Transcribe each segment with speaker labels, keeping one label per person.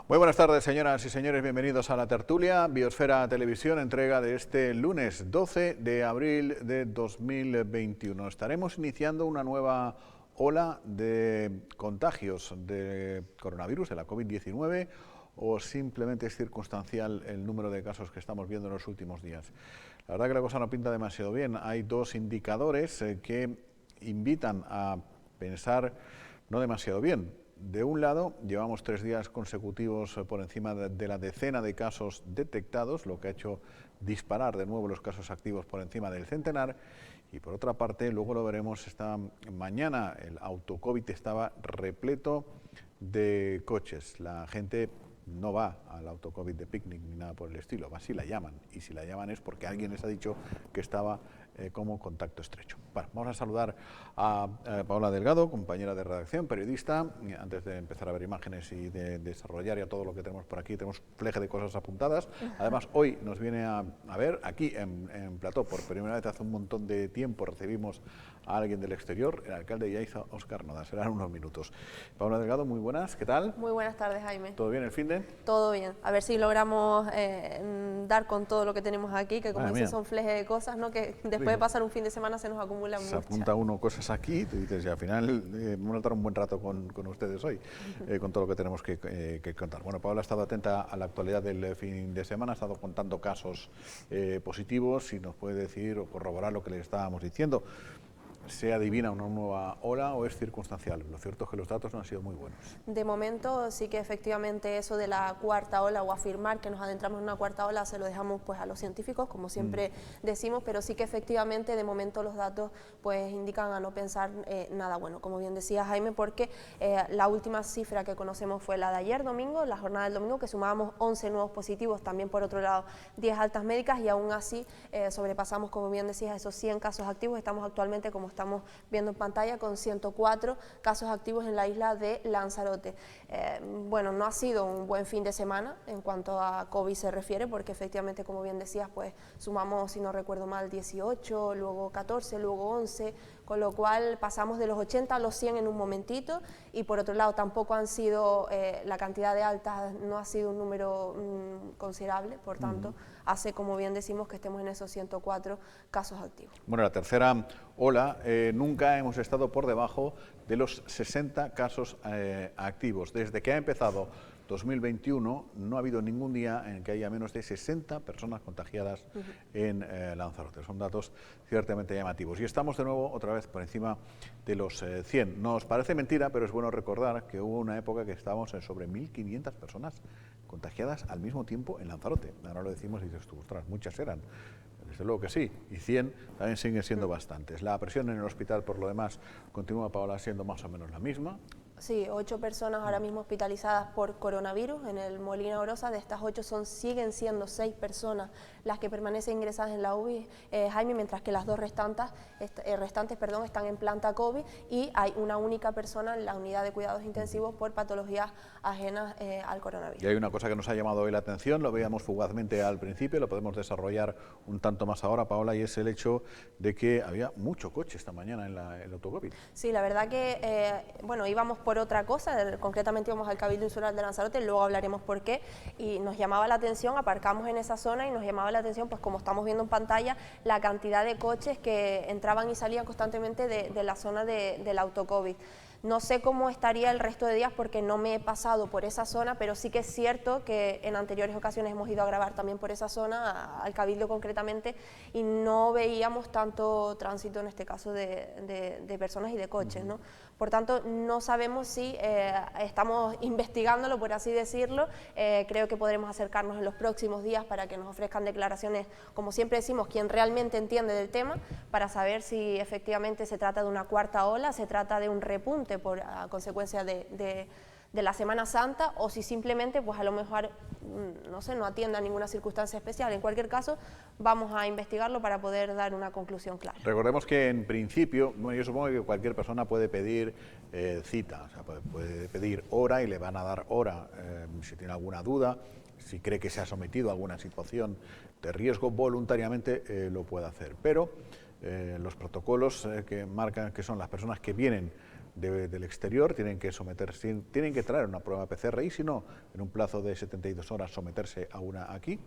Speaker 1: Muy buenas tardes, señoras y señores, bienvenidos a La Tertulia, Biosfera Televisión, entrega de este lunes 12 de abril de 2021. Estaremos iniciando una nueva ola de contagios de coronavirus, de la COVID-19, o simplemente es circunstancial el número de casos que estamos viendo en los últimos días. La verdad que la cosa no pinta demasiado bien. Hay dos indicadores que invitan a pensar no demasiado bien. De un lado, llevamos 3 días consecutivos por encima de la decena de casos detectados, lo que ha hecho disparar de nuevo los casos activos por encima del centenar. Y por otra parte, luego lo veremos, esta mañana el autocovid estaba repleto de coches. La gente no va al autocovid de picnic ni nada por el estilo, va si la llaman. Y si la llaman es porque alguien les ha dicho que estaba como contacto estrecho. Bueno, vamos a saludar a Paola Delgado, compañera de redacción, periodista. Antes de empezar a ver imágenes y de desarrollar ya todo lo que tenemos por aquí, tenemos un fleje de cosas apuntadas. Además, hoy nos viene a ver aquí en Plató, por primera vez hace un montón de tiempo recibimos a alguien del exterior, el alcalde de Yaiza, Óscar Noda. Serán unos minutos. Paola Delgado, muy buenas, ¿qué tal?
Speaker 2: Muy buenas tardes, Jaime.
Speaker 1: ¿Todo bien el finde?
Speaker 2: Todo bien. A ver si logramos dar con todo lo que tenemos aquí, que como dices son flejes de cosas, ¿no? Que después de pasar un fin de semana se nos acumulan muchas.
Speaker 1: Se apunta uno cosas aquí, tú dices, y al final vamos a estar un buen rato con ustedes hoy, con todo lo que tenemos que contar. Bueno, Paola ha estado atenta a la actualidad del fin de semana, ha estado contando casos positivos y nos puede decir o corroborar lo que le estábamos diciendo. ¿Se adivina una nueva ola o es circunstancial? Lo cierto es que los datos no han sido muy buenos.
Speaker 2: De momento sí que efectivamente eso de la cuarta ola o afirmar que nos adentramos en una cuarta ola se lo dejamos pues a los científicos, como siempre decimos, pero sí que efectivamente de momento los datos pues indican a no pensar nada bueno, como bien decía Jaime, porque la última cifra que conocemos fue la de ayer domingo, la jornada del domingo, que sumábamos 11 nuevos positivos, también por otro lado 10 altas médicas y aún así sobrepasamos, como bien decías, esos 100 casos activos. Estamos actualmente, como estamos viendo en pantalla, con 104 casos activos en la isla de Lanzarote. Bueno, no ha sido un buen fin de semana en cuanto a COVID se refiere, porque efectivamente, como bien decías, pues sumamos, si no recuerdo mal, 18, luego 14, luego 11, con lo cual pasamos de los 80 a los 100 en un momentito, y por otro lado tampoco han sido, la cantidad de altas no ha sido un número considerable, por tanto, hace, como bien decimos, que estemos en esos 104 casos activos.
Speaker 1: Bueno, la tercera ola, nunca hemos estado por debajo de los 60 casos activos. Desde que ha empezado 2021 no ha habido ningún día en que haya menos de 60 personas contagiadas en Lanzarote. Son datos ciertamente llamativos. Y estamos de nuevo otra vez por encima de los 100. Nos parece mentira, pero es bueno recordar que hubo una época que estábamos en sobre 1.500 personas contagiadas al mismo tiempo en Lanzarote. Ahora lo decimos y dices tú, ostras, muchas eran. Desde luego que sí, y 100 también siguen siendo bastantes. La presión en el hospital, por lo demás, continúa, Paola, siendo más o menos la misma.
Speaker 2: Sí, 8 personas ahora mismo hospitalizadas por coronavirus en el Molina Orosa. De estas 8 siguen siendo 6 personas las que permanecen ingresadas en la UBI, Jaime, mientras que las 2 restantes están en planta COVID, y hay una única persona en la unidad de cuidados intensivos por patologías ajenas al coronavirus.
Speaker 1: Y hay una cosa que nos ha llamado hoy la atención, lo veíamos fugazmente al principio, lo podemos desarrollar un tanto más ahora, Paola, y es el hecho de que había mucho coche esta mañana en el autocovid.
Speaker 2: Sí, la verdad que, bueno, íbamos por otra cosa, concretamente íbamos al Cabildo Insular de Lanzarote, luego hablaremos por qué, y nos llamaba la atención, aparcamos en esa zona y nos llamaba la atención, pues como estamos viendo en pantalla, la cantidad de coches que entraban y salían constantemente de la zona del autocovid. No sé cómo estaría el resto de días porque no me he pasado por esa zona, pero sí que es cierto que en anteriores ocasiones hemos ido a grabar también por esa zona, al Cabildo concretamente, y no veíamos tanto tránsito en este caso de personas y de coches, ¿no? Por tanto, no sabemos si estamos investigándolo, por así decirlo. Creo que podremos acercarnos en los próximos días para que nos ofrezcan declaraciones, como siempre decimos, quien realmente entiende del tema, para saber si efectivamente se trata de una cuarta ola, se trata de un repunte a consecuencia de la Semana Santa, o si simplemente pues a lo mejor no sé, no atienda a ninguna circunstancia especial. En cualquier caso, vamos a investigarlo para poder dar una conclusión clara.
Speaker 1: Recordemos que en principio, bueno, yo supongo que cualquier persona puede pedir cita, o sea, puede pedir hora y le van a dar hora si tiene alguna duda, si cree que se ha sometido a alguna situación de riesgo, voluntariamente lo puede hacer. Pero los protocolos que marcan que son las personas que vienen del exterior, tienen que tienen que traer una prueba PCR y si no, en un plazo de 72 horas someterse a una aquí,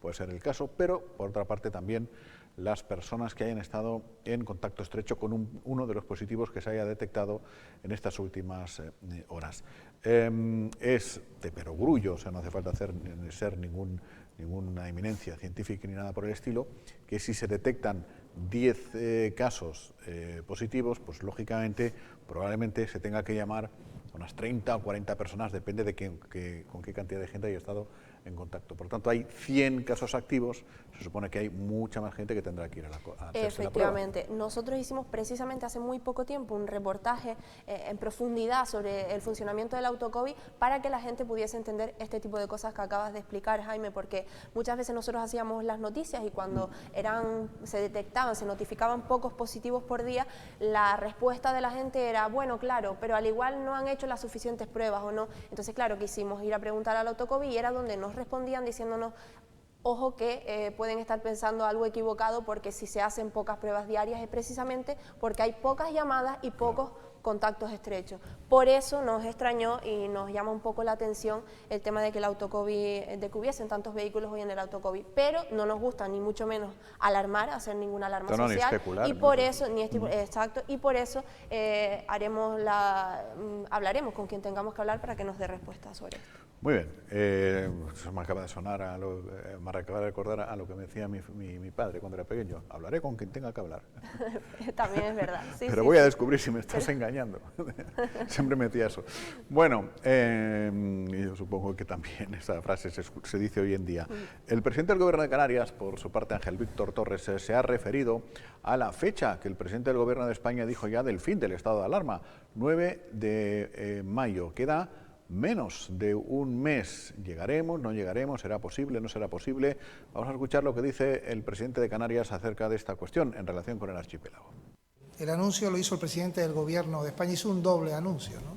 Speaker 1: puede ser el caso, pero por otra parte también las personas que hayan estado en contacto estrecho con uno de los positivos que se haya detectado en estas últimas horas. Es de perogrullo, o sea, no hace falta ser ninguna eminencia científica ni nada por el estilo, que si se detectan 10 casos positivos, pues lógicamente, probablemente se tenga que llamar a unas 30 o 40 personas, depende de con qué cantidad de gente haya estado en contacto. Por tanto, hay 100 casos activos, se supone que hay mucha más gente que tendrá que ir a hacerse la prueba.
Speaker 2: Efectivamente. Nosotros hicimos precisamente hace muy poco tiempo un reportaje en profundidad sobre el funcionamiento del autocovid para que la gente pudiese entender este tipo de cosas que acabas de explicar, Jaime, porque muchas veces nosotros hacíamos las noticias y cuando se detectaban, se notificaban pocos positivos por día, la respuesta de la gente era, bueno, claro, pero al igual no han hecho las suficientes pruebas o no. Entonces, claro, quisimos ir a preguntar al autocovid y era donde nos respondían diciéndonos, ojo que pueden estar pensando algo equivocado porque si se hacen pocas pruebas diarias es precisamente porque hay pocas llamadas y pocos contactos estrechos. Por eso nos extrañó y nos llama un poco la atención el tema de que el autocovid, de que hubiesen tantos vehículos hoy en el autocovid, pero no nos gusta ni mucho menos alarmar, hacer ninguna alarma social,
Speaker 1: ni especular,
Speaker 2: y por eso, exacto, y por eso hablaremos con quien tengamos que hablar para que nos dé respuesta sobre esto.
Speaker 1: Muy bien, eso me acaba de sonar, me acaba de recordar a lo que me decía mi padre cuando era pequeño, hablaré con quien tenga que hablar.
Speaker 2: También es verdad. Sí,
Speaker 1: pero
Speaker 2: sí,
Speaker 1: voy a descubrir si me estás engañando. Siempre me decía eso. Bueno, yo supongo que también esa frase se dice hoy en día. El presidente del Gobierno de Canarias, por su parte Ángel Víctor Torres, se ha referido a la fecha que el presidente del Gobierno de España dijo ya del fin del estado de alarma, 9 de mayo. Queda menos de un mes. ¿Llegaremos? ¿No llegaremos? ¿Será posible? ¿No será posible? Vamos a escuchar lo que dice el presidente de Canarias acerca de esta cuestión en relación con el archipiélago.
Speaker 3: El anuncio lo hizo el presidente del Gobierno de España, hizo un doble anuncio, ¿no?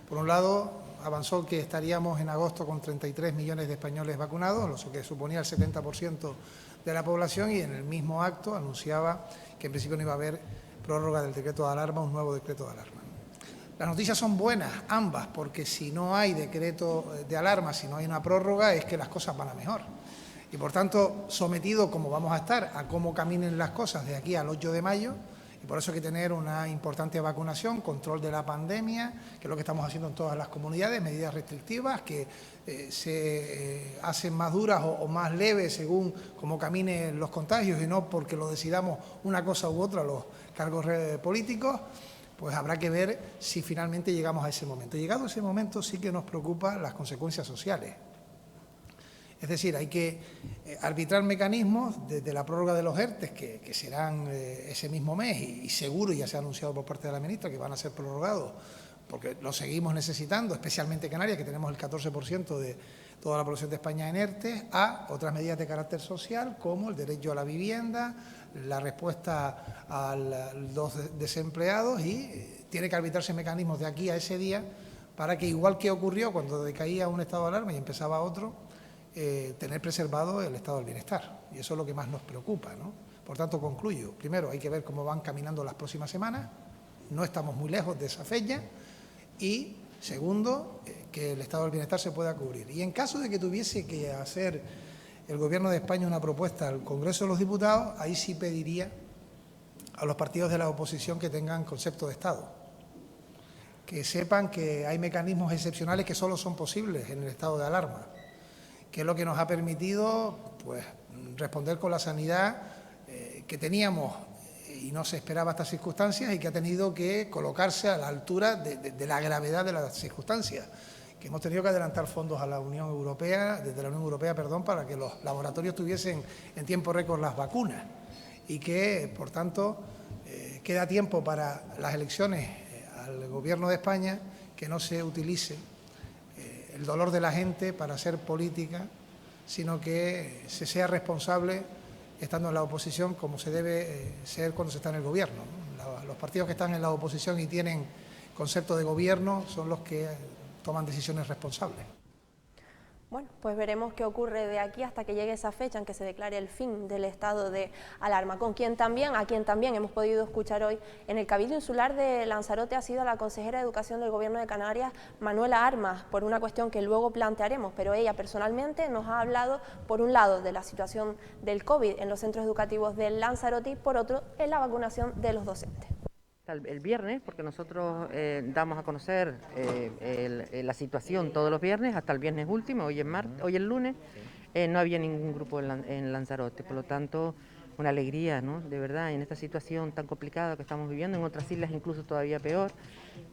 Speaker 3: Por un lado, avanzó que estaríamos en agosto con 33 millones de españoles vacunados, lo que suponía el 70% de la población, y en el mismo acto anunciaba que en principio no iba a haber prórroga del decreto de alarma, un nuevo decreto de alarma. Las noticias son buenas, ambas, porque si no hay decreto de alarma, si no hay una prórroga, es que las cosas van a mejor. Y por tanto, sometido como vamos a estar a cómo caminen las cosas de aquí al 8 de mayo, y por eso hay que tener una importante vacunación, control de la pandemia, que es lo que estamos haciendo en todas las comunidades, medidas restrictivas que se hacen más duras o más leves según cómo caminen los contagios y no porque lo decidamos una cosa u otra los cargos políticos. Pues habrá que ver si finalmente llegamos a ese momento. Llegado a ese momento sí que nos preocupan las consecuencias sociales. Es decir, hay que arbitrar mecanismos desde la prórroga de los ERTE, que serán ese mismo mes, y seguro ya se ha anunciado por parte de la ministra que van a ser prorrogados, porque lo seguimos necesitando, especialmente Canarias, que tenemos el 14% de toda la población de España en ERTE, a otras medidas de carácter social, como el derecho a la vivienda, la respuesta a los desempleados, y tiene que arbitrarse mecanismos de aquí a ese día para que, igual que ocurrió cuando decaía un estado de alarma y empezaba otro, tener preservado el estado del bienestar. Y eso es lo que más nos preocupa, ¿no? Por tanto, concluyo. Primero, hay que ver cómo van caminando las próximas semanas. No estamos muy lejos de esa fecha. Y, segundo, que el estado del bienestar se pueda cubrir. Y en caso de que tuviese que hacer el Gobierno de España una propuesta al Congreso de los Diputados, ahí sí pediría a los partidos de la oposición que tengan concepto de Estado, que sepan que hay mecanismos excepcionales que solo son posibles en el estado de alarma, que es lo que nos ha permitido pues responder con la sanidad que teníamos y no se esperaba estas circunstancias, y que ha tenido que colocarse a la altura de la gravedad de las circunstancias, que hemos tenido que adelantar fondos a la Unión Europea, desde la Unión Europea, para que los laboratorios tuviesen en tiempo récord las vacunas, y que, por tanto, queda tiempo para las elecciones al Gobierno de España, que no se utilice el dolor de la gente para hacer política, sino que se sea responsable estando en la oposición, como se debe ser cuando se está en el Gobierno, ¿no? Los partidos que están en la oposición y tienen concepto de gobierno son los que toman decisiones responsables.
Speaker 2: Bueno, pues veremos qué ocurre de aquí hasta que llegue esa fecha en que se declare el fin del estado de alarma. A quien también hemos podido escuchar hoy en el Cabildo Insular de Lanzarote ha sido la consejera de Educación del Gobierno de Canarias, Manuela Armas, por una cuestión que luego plantearemos, pero ella personalmente nos ha hablado, por un lado, de la situación del COVID en los centros educativos de Lanzarote y por otro, en la vacunación de los docentes.
Speaker 4: El viernes, porque nosotros damos a conocer la situación todos los viernes, hasta el viernes último, hoy el lunes, no había ningún grupo en Lanzarote, por lo tanto, una alegría, ¿no? De verdad, en esta situación tan complicada que estamos viviendo, en otras islas incluso todavía peor,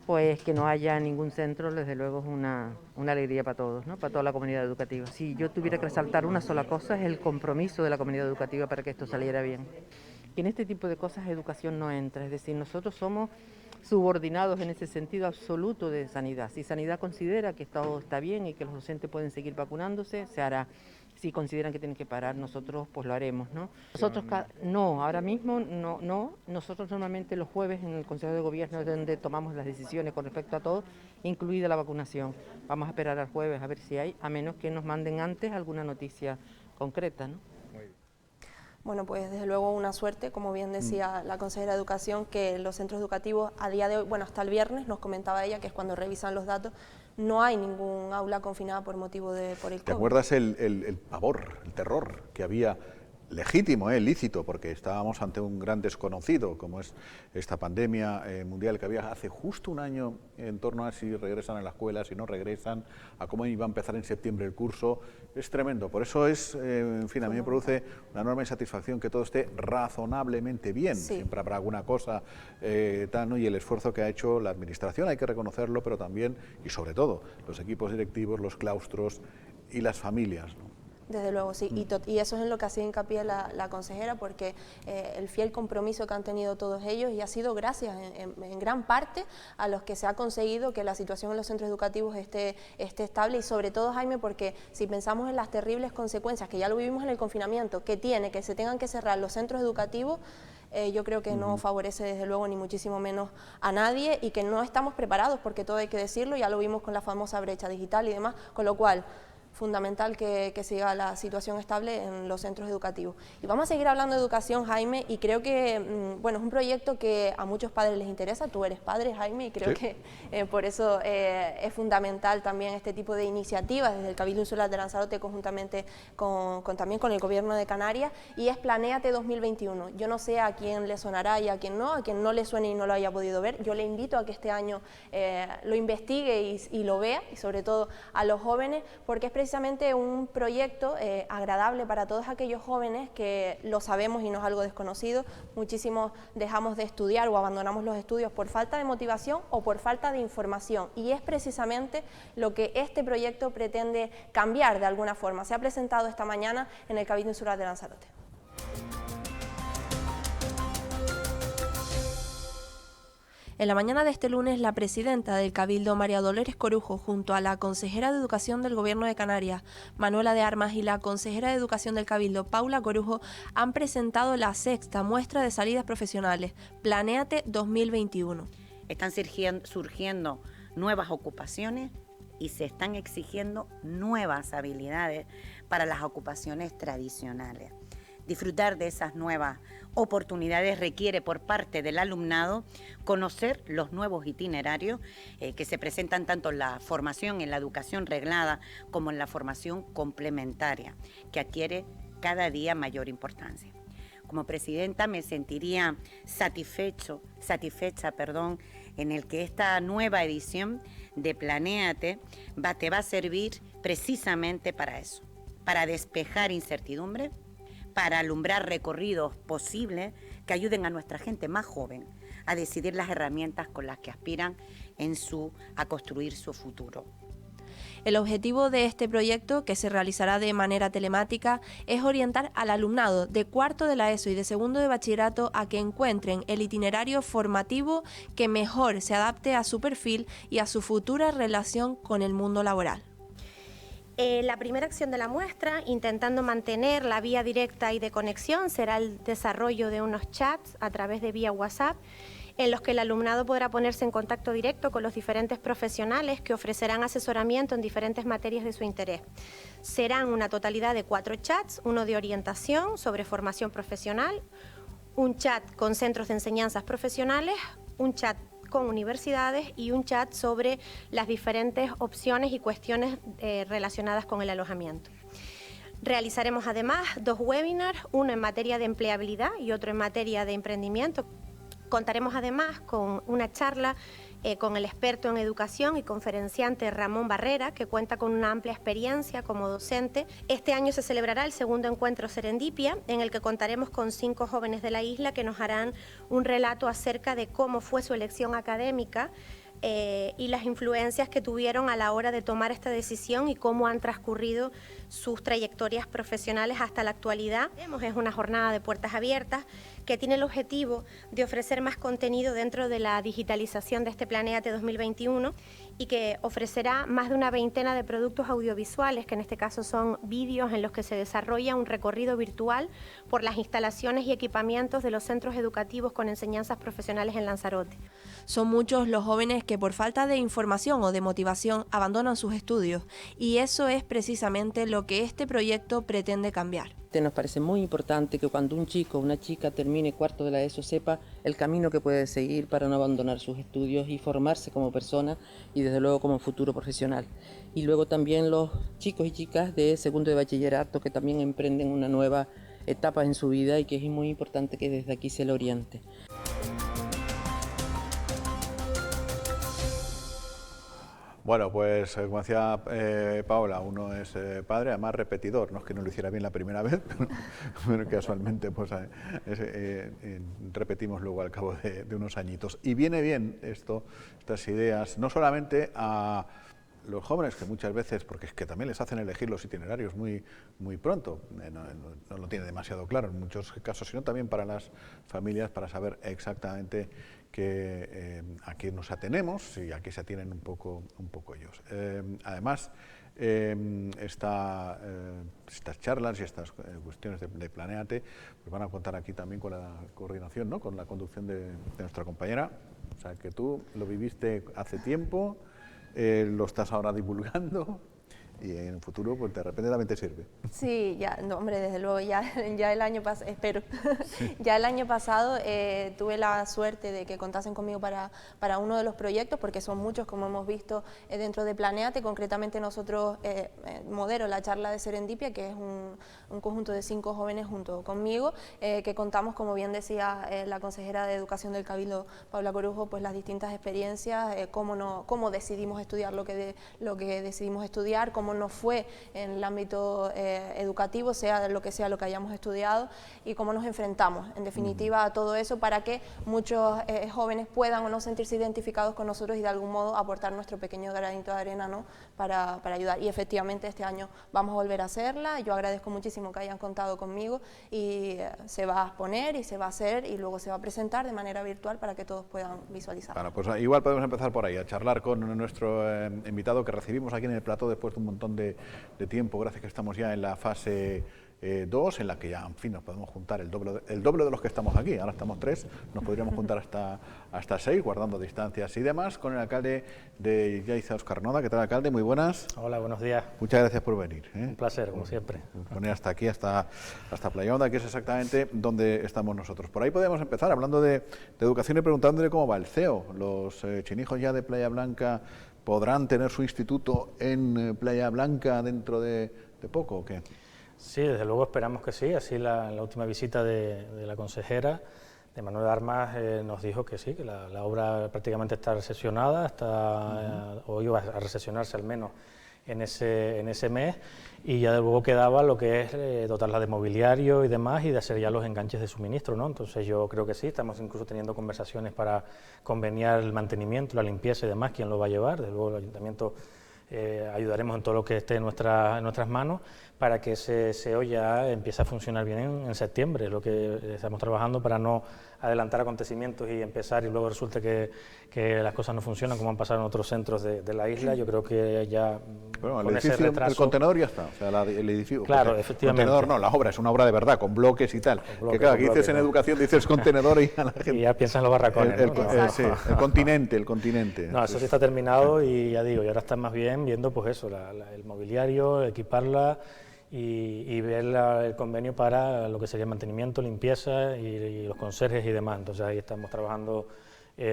Speaker 4: pues que no haya ningún centro, desde luego es una alegría para todos, ¿no? Para toda la comunidad educativa. Si yo tuviera que resaltar una sola cosa, es el compromiso de la comunidad educativa para que esto saliera bien. Que en este tipo de cosas educación no entra, es decir, nosotros somos subordinados en ese sentido absoluto de sanidad. Si sanidad considera que todo está bien y que los docentes pueden seguir vacunándose, se hará. Si consideran que tienen que parar, nosotros pues lo haremos, ¿no? Nosotros no, ahora mismo no. Nosotros normalmente los jueves en el Consejo de Gobierno es donde tomamos las decisiones con respecto a todo, incluida la vacunación. Vamos a esperar al jueves a ver si hay, a menos que nos manden antes alguna noticia concreta, ¿no?
Speaker 2: Bueno, pues desde luego una suerte, como bien decía la consejera de Educación, que los centros educativos a día de hoy, bueno, hasta el viernes, nos comentaba ella, que es cuando revisan los datos, no hay ningún aula confinada por motivo por el COVID.
Speaker 1: ¿Te acuerdas el pavor, el terror que había? Legítimo, lícito, porque estábamos ante un gran desconocido, como es esta pandemia mundial que había hace justo un año, en torno a si regresan a la escuela, si no regresan, a cómo iba a empezar en septiembre el curso. Es tremendo, por eso es, en fin, a mí me produce una enorme satisfacción que todo esté razonablemente bien. Sí. Siempre habrá alguna cosa tal, ¿no? Y el esfuerzo que ha hecho la administración, hay que reconocerlo, pero también, y sobre todo, los equipos directivos, los claustros y las familias, ¿no?
Speaker 2: Desde luego, sí, y eso es en lo que ha sido hincapié la consejera, porque el fiel compromiso que han tenido todos ellos, y ha sido gracias en gran parte a los que se ha conseguido que la situación en los centros educativos esté estable, y sobre todo, Jaime, porque si pensamos en las terribles consecuencias, que ya lo vivimos en el confinamiento, que se tengan que cerrar los centros educativos, yo creo que no favorece desde luego ni muchísimo menos a nadie, y que no estamos preparados, porque todo hay que decirlo, ya lo vimos con la famosa brecha digital y demás, con lo cual fundamental que siga la situación estable en los centros educativos. Y vamos a seguir hablando de educación, Jaime, y creo que bueno, es un proyecto que a muchos padres les interesa. Tú eres padre, Jaime, y creo que por eso es fundamental también este tipo de iniciativas desde el Cabildo Insular de Lanzarote, conjuntamente también con el Gobierno de Canarias, y es Planéate 2021. Yo no sé a quién le sonará y a quién no le suene y no lo haya podido ver. Yo le invito a que este año lo investigue y lo vea, y sobre todo a los jóvenes, porque es precisamente un proyecto agradable para todos aquellos jóvenes que lo sabemos y no es algo desconocido. Muchísimos dejamos de estudiar o abandonamos los estudios por falta de motivación o por falta de información, y es precisamente lo que este proyecto pretende cambiar de alguna forma. Se ha presentado esta mañana en el Cabildo Insular de Lanzarote. En la mañana de este lunes, la presidenta del Cabildo, María Dolores Corujo, junto a la consejera de Educación del Gobierno de Canarias, Manuela de Armas, y la consejera de Educación del Cabildo, Paula Corujo, han presentado la 6ª muestra de salidas profesionales, Planéate 2021.
Speaker 5: Están surgiendo nuevas ocupaciones y se están exigiendo nuevas habilidades para las ocupaciones tradicionales. Disfrutar de esas nuevas oportunidades requiere por parte del alumnado conocer los nuevos itinerarios que se presentan tanto en la formación, en la educación reglada, como en la formación complementaria, que adquiere cada día mayor importancia. Como presidenta me sentiría satisfecha, en el que esta nueva edición de Planéate te va a servir precisamente para eso, para despejar incertidumbre, para alumbrar recorridos posibles que ayuden a nuestra gente más joven a decidir las herramientas con las que aspiran a construir su futuro.
Speaker 2: El objetivo de este proyecto, que se realizará de manera telemática, es orientar al alumnado de cuarto de la ESO y de segundo de bachillerato a que encuentren el itinerario formativo que mejor se adapte a su perfil y a su futura relación con el mundo laboral.
Speaker 6: La primera acción de la muestra, intentando mantener la vía directa y de conexión, será el desarrollo de unos chats a través de vía WhatsApp, en los que el alumnado podrá ponerse en contacto directo con los diferentes profesionales que ofrecerán asesoramiento en diferentes materias de su interés. Serán una totalidad de 4 chats, uno de orientación sobre formación profesional, un chat con centros de enseñanzas profesionales, un chat con universidades y un chat sobre las diferentes opciones y cuestiones relacionadas con el alojamiento. Realizaremos además 2 webinars, uno en materia de empleabilidad y otro en materia de emprendimiento. Contaremos además con una charla con el experto en educación y conferenciante Ramón Barrera, que cuenta con una amplia experiencia como docente. Este año se celebrará el segundo encuentro Serendipia, en el que contaremos con 5 jóvenes de la isla que nos harán un relato acerca de cómo fue su elección académica y las influencias que tuvieron a la hora de tomar esta decisión y cómo han transcurrido sus trayectorias profesionales hasta la actualidad. Es una jornada de puertas abiertas que tiene el objetivo de ofrecer más contenido dentro de la digitalización de este Planéate 2021 y que ofrecerá más de una veintena de productos audiovisuales, que en este caso son vídeos en los que se desarrolla un recorrido virtual por las instalaciones y equipamientos de los centros educativos con enseñanzas profesionales en Lanzarote.
Speaker 2: Son muchos los jóvenes que por falta de información o de motivación abandonan sus estudios, y eso es precisamente lo que este proyecto pretende cambiar.
Speaker 4: Nos parece muy importante que cuando un chico o una chica termine cuarto de la ESO sepa el camino que puede seguir para no abandonar sus estudios y formarse como persona y desde luego como futuro profesional. Y luego también los chicos y chicas de segundo de bachillerato que también emprenden una nueva etapa en su vida y que es muy importante que desde aquí se le oriente.
Speaker 1: Bueno, pues como decía Paola, uno es padre, además repetidor, no es que no lo hiciera bien la primera vez, pero casualmente pues, repetimos luego al cabo de unos añitos. Y viene bien estas ideas, no solamente a los jóvenes, que muchas veces, porque es que también les hacen elegir los itinerarios muy pronto, no lo tiene demasiado claro en muchos casos, sino también para las familias, para saber exactamente a qué nos atenemos y a qué se atienen un poco ellos. Además, estas charlas y estas cuestiones de Planéate pues van a contar aquí también con la coordinación, ¿no?, con la conducción de nuestra compañera. O sea, que tú lo viviste hace tiempo, lo estás ahora divulgando y en el futuro pues de repente también te sirve.
Speaker 2: Sí, ya, no, hombre, desde luego, ya el año pasado, espero, sí. Ya el año pasado tuve la suerte de que contasen conmigo para uno de los proyectos, porque son muchos, como hemos visto, dentro de Planéate. Concretamente nosotros modero la charla de Serendipia, que es un conjunto de 5 jóvenes junto conmigo, que contamos, como bien decía la consejera de Educación del Cabildo, Paula Corujo, pues las distintas experiencias, cómo decidimos estudiar lo que decidimos estudiar, cómo nos fue en el ámbito educativo, sea lo que hayamos estudiado, y cómo nos enfrentamos, en definitiva, a todo eso, para que muchos jóvenes puedan o no sentirse identificados con nosotros y de algún modo aportar nuestro pequeño granito de arena, ¿no?, para ayudar. Y efectivamente este año vamos a volver a hacerla. Yo agradezco muchísimo que hayan contado conmigo, y se va a exponer y se va a hacer y luego se va a presentar de manera virtual para que todos puedan visualizar.
Speaker 1: Bueno, pues igual podemos empezar por ahí, a charlar con nuestro invitado que recibimos aquí en el plató después de un montón de tiempo, gracias que estamos ya en la fase 2, en la que ya, en fin, nos podemos juntar el doble de los que estamos aquí. Ahora estamos 3, nos podríamos juntar hasta 6, guardando distancias y demás, con el alcalde de Yaiza, Óscar Noda. ¿Qué tal, alcalde? Muy buenas.
Speaker 7: Hola, buenos días.
Speaker 1: Muchas gracias por venir.
Speaker 7: Un placer, como siempre.
Speaker 1: Poner hasta aquí, hasta Playa Honda, que es exactamente donde estamos nosotros. Por ahí podemos empezar, hablando de educación y preguntándole cómo va el CEO. Los chinijos ya de Playa Blanca podrán tener su instituto en Playa Blanca dentro de poco, ¿o qué?
Speaker 7: Sí, desde luego esperamos que sí. Así la última visita de la consejera, de Manuel Armas, nos dijo que sí, que la obra prácticamente está recesionada, o iba a recesionarse al menos en ese mes, y ya de luego quedaba lo que es dotarla de mobiliario y demás, y de hacer ya los enganches de suministro, ¿no? Entonces yo creo que sí, estamos incluso teniendo conversaciones para conveniar el mantenimiento, la limpieza y demás, quién lo va a llevar. Desde luego el ayuntamiento ayudaremos en todo lo que esté en nuestras manos para que ese SEO ya empiece a funcionar bien en septiembre, es lo que estamos trabajando para no adelantar acontecimientos y empezar y luego resulte que las cosas no funcionan como han pasado en otros centros de la isla. Yo creo que ya
Speaker 1: bueno,
Speaker 7: con ese retraso...
Speaker 1: El contenedor ya está, o sea, el edificio...
Speaker 7: Claro, efectivamente.
Speaker 1: El contenedor no, la obra es una obra de verdad, con bloques y tal.
Speaker 7: Bloques,
Speaker 1: que claro, aquí
Speaker 7: bloques,
Speaker 1: dices en
Speaker 7: ¿no?
Speaker 1: educación, dices contenedor y a la gente...
Speaker 7: Y ya piensan los barracones.
Speaker 1: Sí, el continente.
Speaker 7: No, eso sí está terminado y ya digo, y ahora están más bien viendo pues eso, el mobiliario, equiparla y ver el convenio para lo que sería mantenimiento, limpieza y los conserjes y demás. Entonces ahí estamos trabajando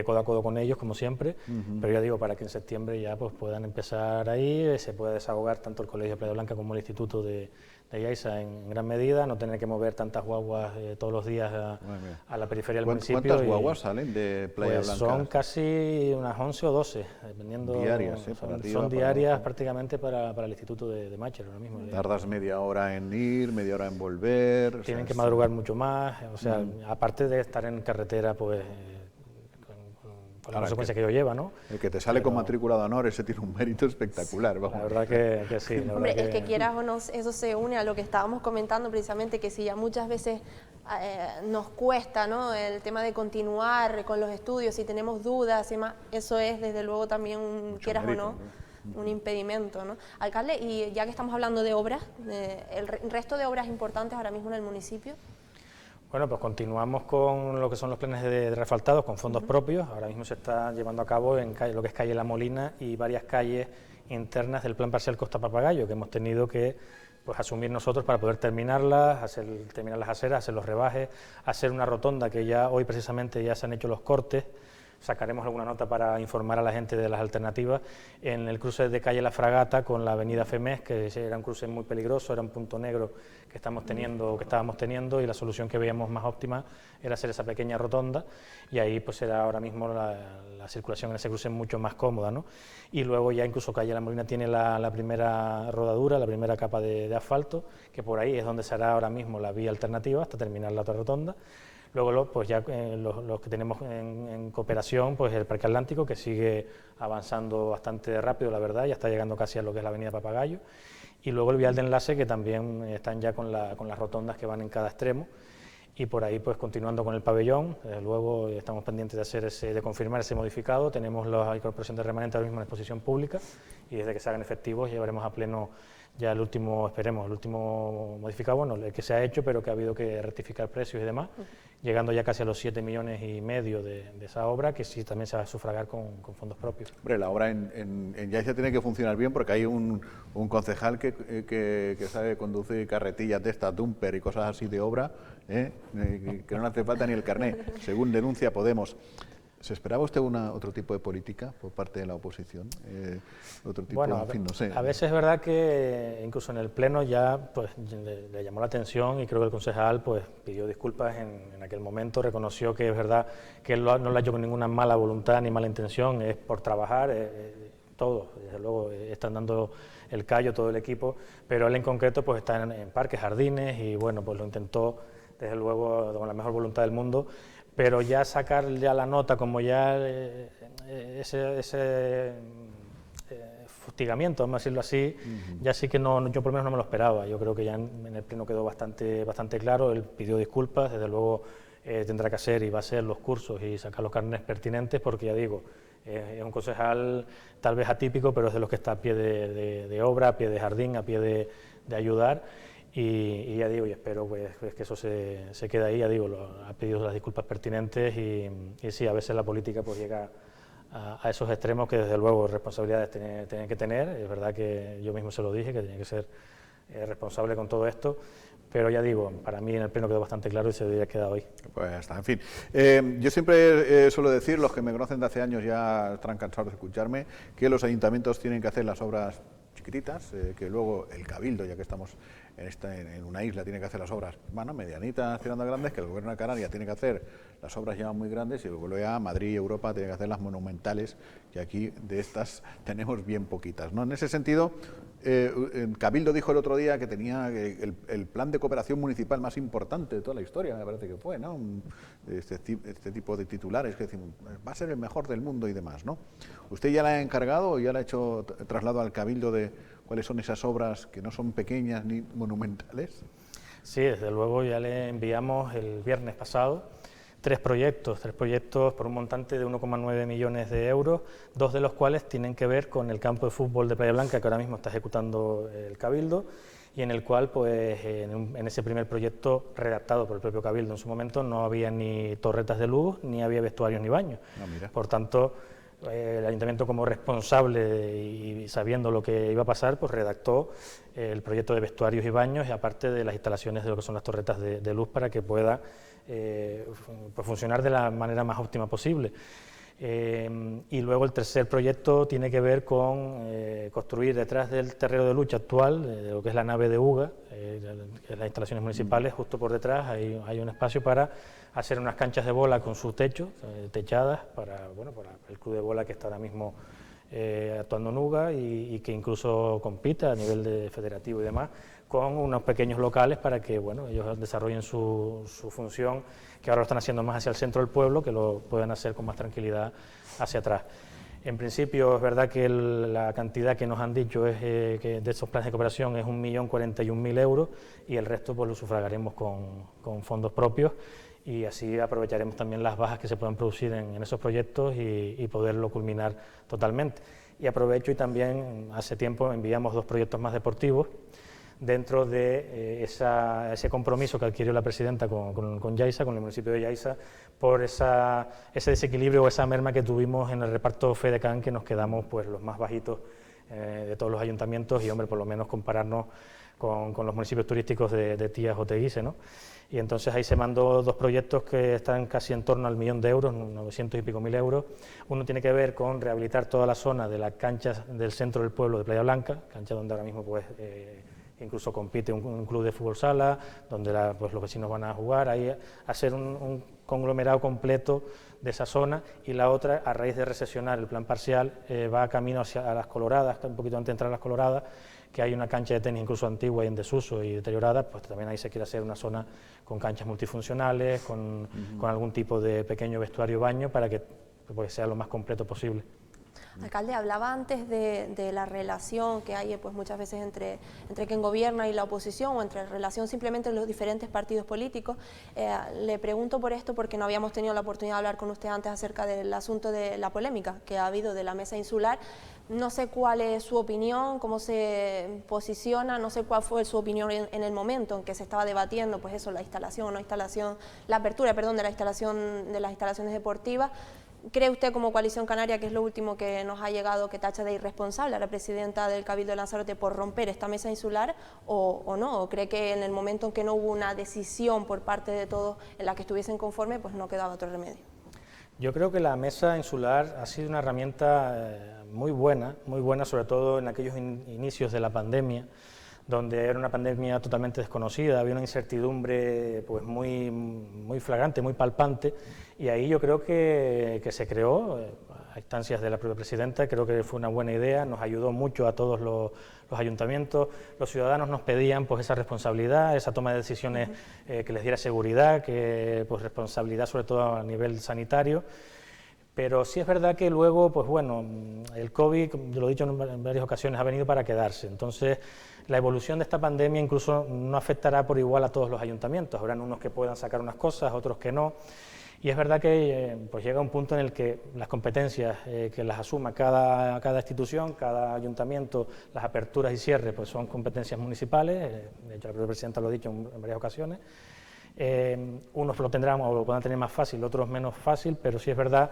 Speaker 7: codo a codo con ellos, como siempre, pero ya digo, para que en septiembre ya pues puedan empezar ahí, se pueda desahogar tanto el Colegio de Playa Blanca como el Instituto de Yaiza en gran medida, no tener que mover tantas guaguas todos los días a la periferia del municipio.
Speaker 1: ¿Cuántas guaguas salen de Playa
Speaker 7: pues
Speaker 1: Blanca?
Speaker 7: Son casi unas 11 o 12, dependiendo.
Speaker 1: Diarias,
Speaker 7: son diarias prácticamente para el Instituto de Mácher ahora mismo.
Speaker 1: Tardas media hora en ir, media hora en volver.
Speaker 7: Tienen que madrugar mucho más, o sea, aparte de estar en carretera, pues con la consecuencia que ello lleva, ¿no?
Speaker 1: El que te sale con matrícula de honor, ese tiene un mérito espectacular. Vamos.
Speaker 7: La verdad que sí. La
Speaker 2: Hombre,
Speaker 7: verdad
Speaker 2: es que quieras o no, eso se une a lo que estábamos comentando precisamente, que si ya muchas veces nos cuesta, ¿no?, el tema de continuar con los estudios, si tenemos dudas y más, eso es desde luego también, quieras
Speaker 1: mérito,
Speaker 2: o no, un impedimento, ¿no? Alcalde, y ya que estamos hablando de obras, el resto de obras importantes ahora mismo en el municipio.
Speaker 7: Bueno, pues continuamos con lo que son los planes de reasfaltados con fondos propios. Ahora mismo se está llevando a cabo en lo que es calle La Molina y varias calles internas del plan parcial Costa Papagayo, que hemos tenido que pues asumir nosotros para poder terminarlas, terminar las aceras, hacer los rebajes, hacer una rotonda que ya hoy precisamente ya se han hecho los cortes. Sacaremos alguna nota para informar a la gente de las alternativas en el cruce de calle La Fragata con la avenida Femés, que era un cruce muy peligroso, era un punto negro que estábamos teniendo y la solución que veíamos más óptima era hacer esa pequeña rotonda y ahí pues era ahora mismo la circulación en ese cruce mucho más cómoda, ¿no? Y luego ya incluso calle La Molina tiene la primera rodadura, la primera capa de asfalto, que por ahí es donde se hará ahora mismo la vía alternativa hasta terminar la otra rotonda. Luego pues ya los que tenemos en cooperación, pues el Parque Atlántico, que sigue avanzando bastante rápido, la verdad, ya está llegando casi a lo que es la avenida Papagayo, y luego el vial de enlace, que también están ya con las rotondas que van en cada extremo, y por ahí pues continuando con el pabellón. Luego estamos pendientes de confirmar ese modificado, tenemos la incorporación de remanente ahora mismo en exposición pública, y desde que se hagan efectivos llevaremos a pleno ya el último modificado, bueno, el que se ha hecho, pero que ha habido que rectificar precios y demás, llegando ya casi a los 7,5 millones de esa obra, que sí también se va a sufragar con fondos propios.
Speaker 1: Hombre, la obra en Yaiza tiene que funcionar bien porque hay un concejal que sabe conducir carretillas de estas, dumper y cosas así de obra, que no le hace falta ni el carné, según denuncia Podemos. ¿Se esperaba usted otro tipo de política por parte de la oposición? Otro tipo,
Speaker 7: bueno,
Speaker 1: en fin, no sé.
Speaker 7: A veces es verdad que incluso en el Pleno ya pues, le llamó la atención y creo que el concejal pues, pidió disculpas en aquel momento, reconoció que es verdad que él no lo ha hecho con ninguna mala voluntad ni mala intención, es por trabajar, todos, desde luego, están dando el callo todo el equipo, pero él en concreto pues está en parques, jardines y bueno, pues lo intentó desde luego con la mejor voluntad del mundo, pero ya sacar ya la nota como ya ese fustigamiento, vamos a decirlo así, ya sí que no, yo por lo menos no me lo esperaba. Yo creo que ya en el pleno quedó bastante claro, él pidió disculpas, desde luego tendrá que hacer y va a hacer los cursos y sacar los carnets pertinentes, porque ya digo, es un concejal tal vez atípico, pero es de los que está a pie de obra, a pie de jardín, a pie de ayudar. Y ya digo, y espero pues que eso se quede ahí, ya digo, ha pedido las disculpas pertinentes y sí, a veces la política pues llega a esos extremos que desde luego responsabilidades tienen que tener. Es verdad que yo mismo se lo dije, que tenía que ser responsable con todo esto, pero ya digo, para mí en el pleno quedó bastante claro y se debería quedar hoy.
Speaker 1: Pues ya está, en fin. Yo siempre suelo decir, los que me conocen de hace años ya estarán cansados de escucharme, que los ayuntamientos tienen que hacer las obras chiquititas, que luego el Cabildo, ya que estamos en una isla tiene que hacer las obras, bueno, medianitas, tirando a grandes, que el Gobierno de Canarias tiene que hacer las obras ya muy grandes y luego ya Madrid y Europa tiene que hacer las monumentales, que aquí de estas tenemos bien poquitas, ¿no? En ese sentido, Cabildo dijo el otro día que tenía el plan de cooperación municipal más importante de toda la historia, me parece que fue, ¿no? Este tipo de titulares que decimos, va a ser el mejor del mundo y demás, ¿no? ¿Usted ya le ha encargado o ya le ha hecho traslado al Cabildo de cuáles son esas obras que no son pequeñas ni monumentales?
Speaker 7: Sí, desde luego ya le enviamos el viernes pasado tres proyectos por un montante de 1,9 millones de euros, 2 de los cuales tienen que ver con el campo de fútbol de Playa Blanca que ahora mismo está ejecutando el Cabildo y en el cual, pues, en ese primer proyecto redactado por el propio Cabildo en su momento no había ni torretas de luz, ni había vestuarios ni baños. Por tanto, el Ayuntamiento, como responsable y sabiendo lo que iba a pasar, pues redactó el proyecto de vestuarios y baños, y aparte de las instalaciones de lo que son las torretas de luz para que pueda pues funcionar de la manera más óptima posible. Y luego el tercer proyecto tiene que ver con construir detrás del terreno de lucha actual, de lo que es la nave de UGA, que es las instalaciones municipales, justo por detrás hay un espacio para hacer unas canchas de bola con su techo, techadas, para el club de bola que está ahora mismo actuando en UGA y que incluso compita a nivel de federativo y demás, con unos pequeños locales para que ellos desarrollen su función, que ahora lo están haciendo más hacia el centro del pueblo, que lo puedan hacer con más tranquilidad hacia atrás. En principio es verdad que la cantidad que nos han dicho es que de estos planes de cooperación es 1.041.000 euros y el resto pues lo sufragaremos con fondos propios, y así aprovecharemos también las bajas que se puedan producir en esos proyectos y poderlo culminar totalmente. Y aprovecho y también hace tiempo enviamos 2 proyectos más deportivos dentro de ese compromiso que adquirió la presidenta con Yaiza, con el municipio de Yaiza, por ese desequilibrio o esa merma que tuvimos en el reparto FEDECAN, que nos quedamos pues los más bajitos de todos los ayuntamientos y, hombre, por lo menos compararnos con los municipios turísticos de Tías o Teguise, ¿no? Y entonces ahí se mandó 2 proyectos que están casi en torno al 1.000.000 de euros, 900 y pico mil euros. Uno tiene que ver con rehabilitar toda la zona de las canchas del centro del pueblo de Playa Blanca, cancha donde ahora mismo pues incluso compite un club de fútbol sala, donde pues los vecinos van a jugar, ahí hacer un conglomerado completo de esa zona. Y la otra, a raíz de recesionar el plan parcial, va camino hacia las Coloradas, un poquito antes de entrar a las Coloradas, que hay una cancha de tenis incluso antigua y en desuso y deteriorada, pues también ahí se quiere hacer una zona con canchas multifuncionales, con algún tipo de pequeño vestuario baño para que pues, sea lo más completo posible.
Speaker 2: Alcalde, hablaba antes de la relación que hay pues muchas veces entre quien gobierna y la oposición, o entre la relación simplemente de los diferentes partidos políticos. Le pregunto por esto porque no habíamos tenido la oportunidad de hablar con usted antes acerca del asunto de la polémica que ha habido de la mesa insular. No sé cuál es su opinión, cómo se posiciona, no sé cuál fue su opinión en el momento en que se estaba debatiendo, pues eso, la instalación o no instalación, la apertura, perdón, de la instalación de las instalaciones deportivas. ¿Cree usted, como Coalición Canaria, que es lo último que nos ha llegado, que tacha de irresponsable a la presidenta del Cabildo de Lanzarote por romper esta mesa insular, o no? ¿O cree que en el momento en que no hubo una decisión por parte de todos en la que estuviesen conformes, pues no quedaba otro remedio?
Speaker 7: Yo creo que la mesa insular ha sido una herramienta muy buena, sobre todo en aquellos inicios de la pandemia, donde era una pandemia totalmente desconocida, había una incertidumbre pues muy flagrante, muy palpante, y ahí yo creo que se creó, a instancias de la propia presidenta, creo que fue una buena idea, nos ayudó mucho a todos los ayuntamientos, los ciudadanos nos pedían pues esa responsabilidad, esa toma de decisiones que les diera seguridad, pues responsabilidad sobre todo a nivel sanitario. Pero sí es verdad que luego, pues bueno, el COVID, yo lo he dicho en varias ocasiones, ha venido para quedarse. Entonces, la evolución de esta pandemia incluso no afectará por igual a todos los ayuntamientos. Habrán unos que puedan sacar unas cosas, otros que no. Y es verdad que pues llega un punto en el que las competencias que las asuma cada institución, cada ayuntamiento, las aperturas y cierres, pues son competencias municipales. De hecho, la propia presidenta lo ha dicho en varias ocasiones. Unos lo tendrán o lo podrán tener más fácil, otros menos fácil, pero sí es verdad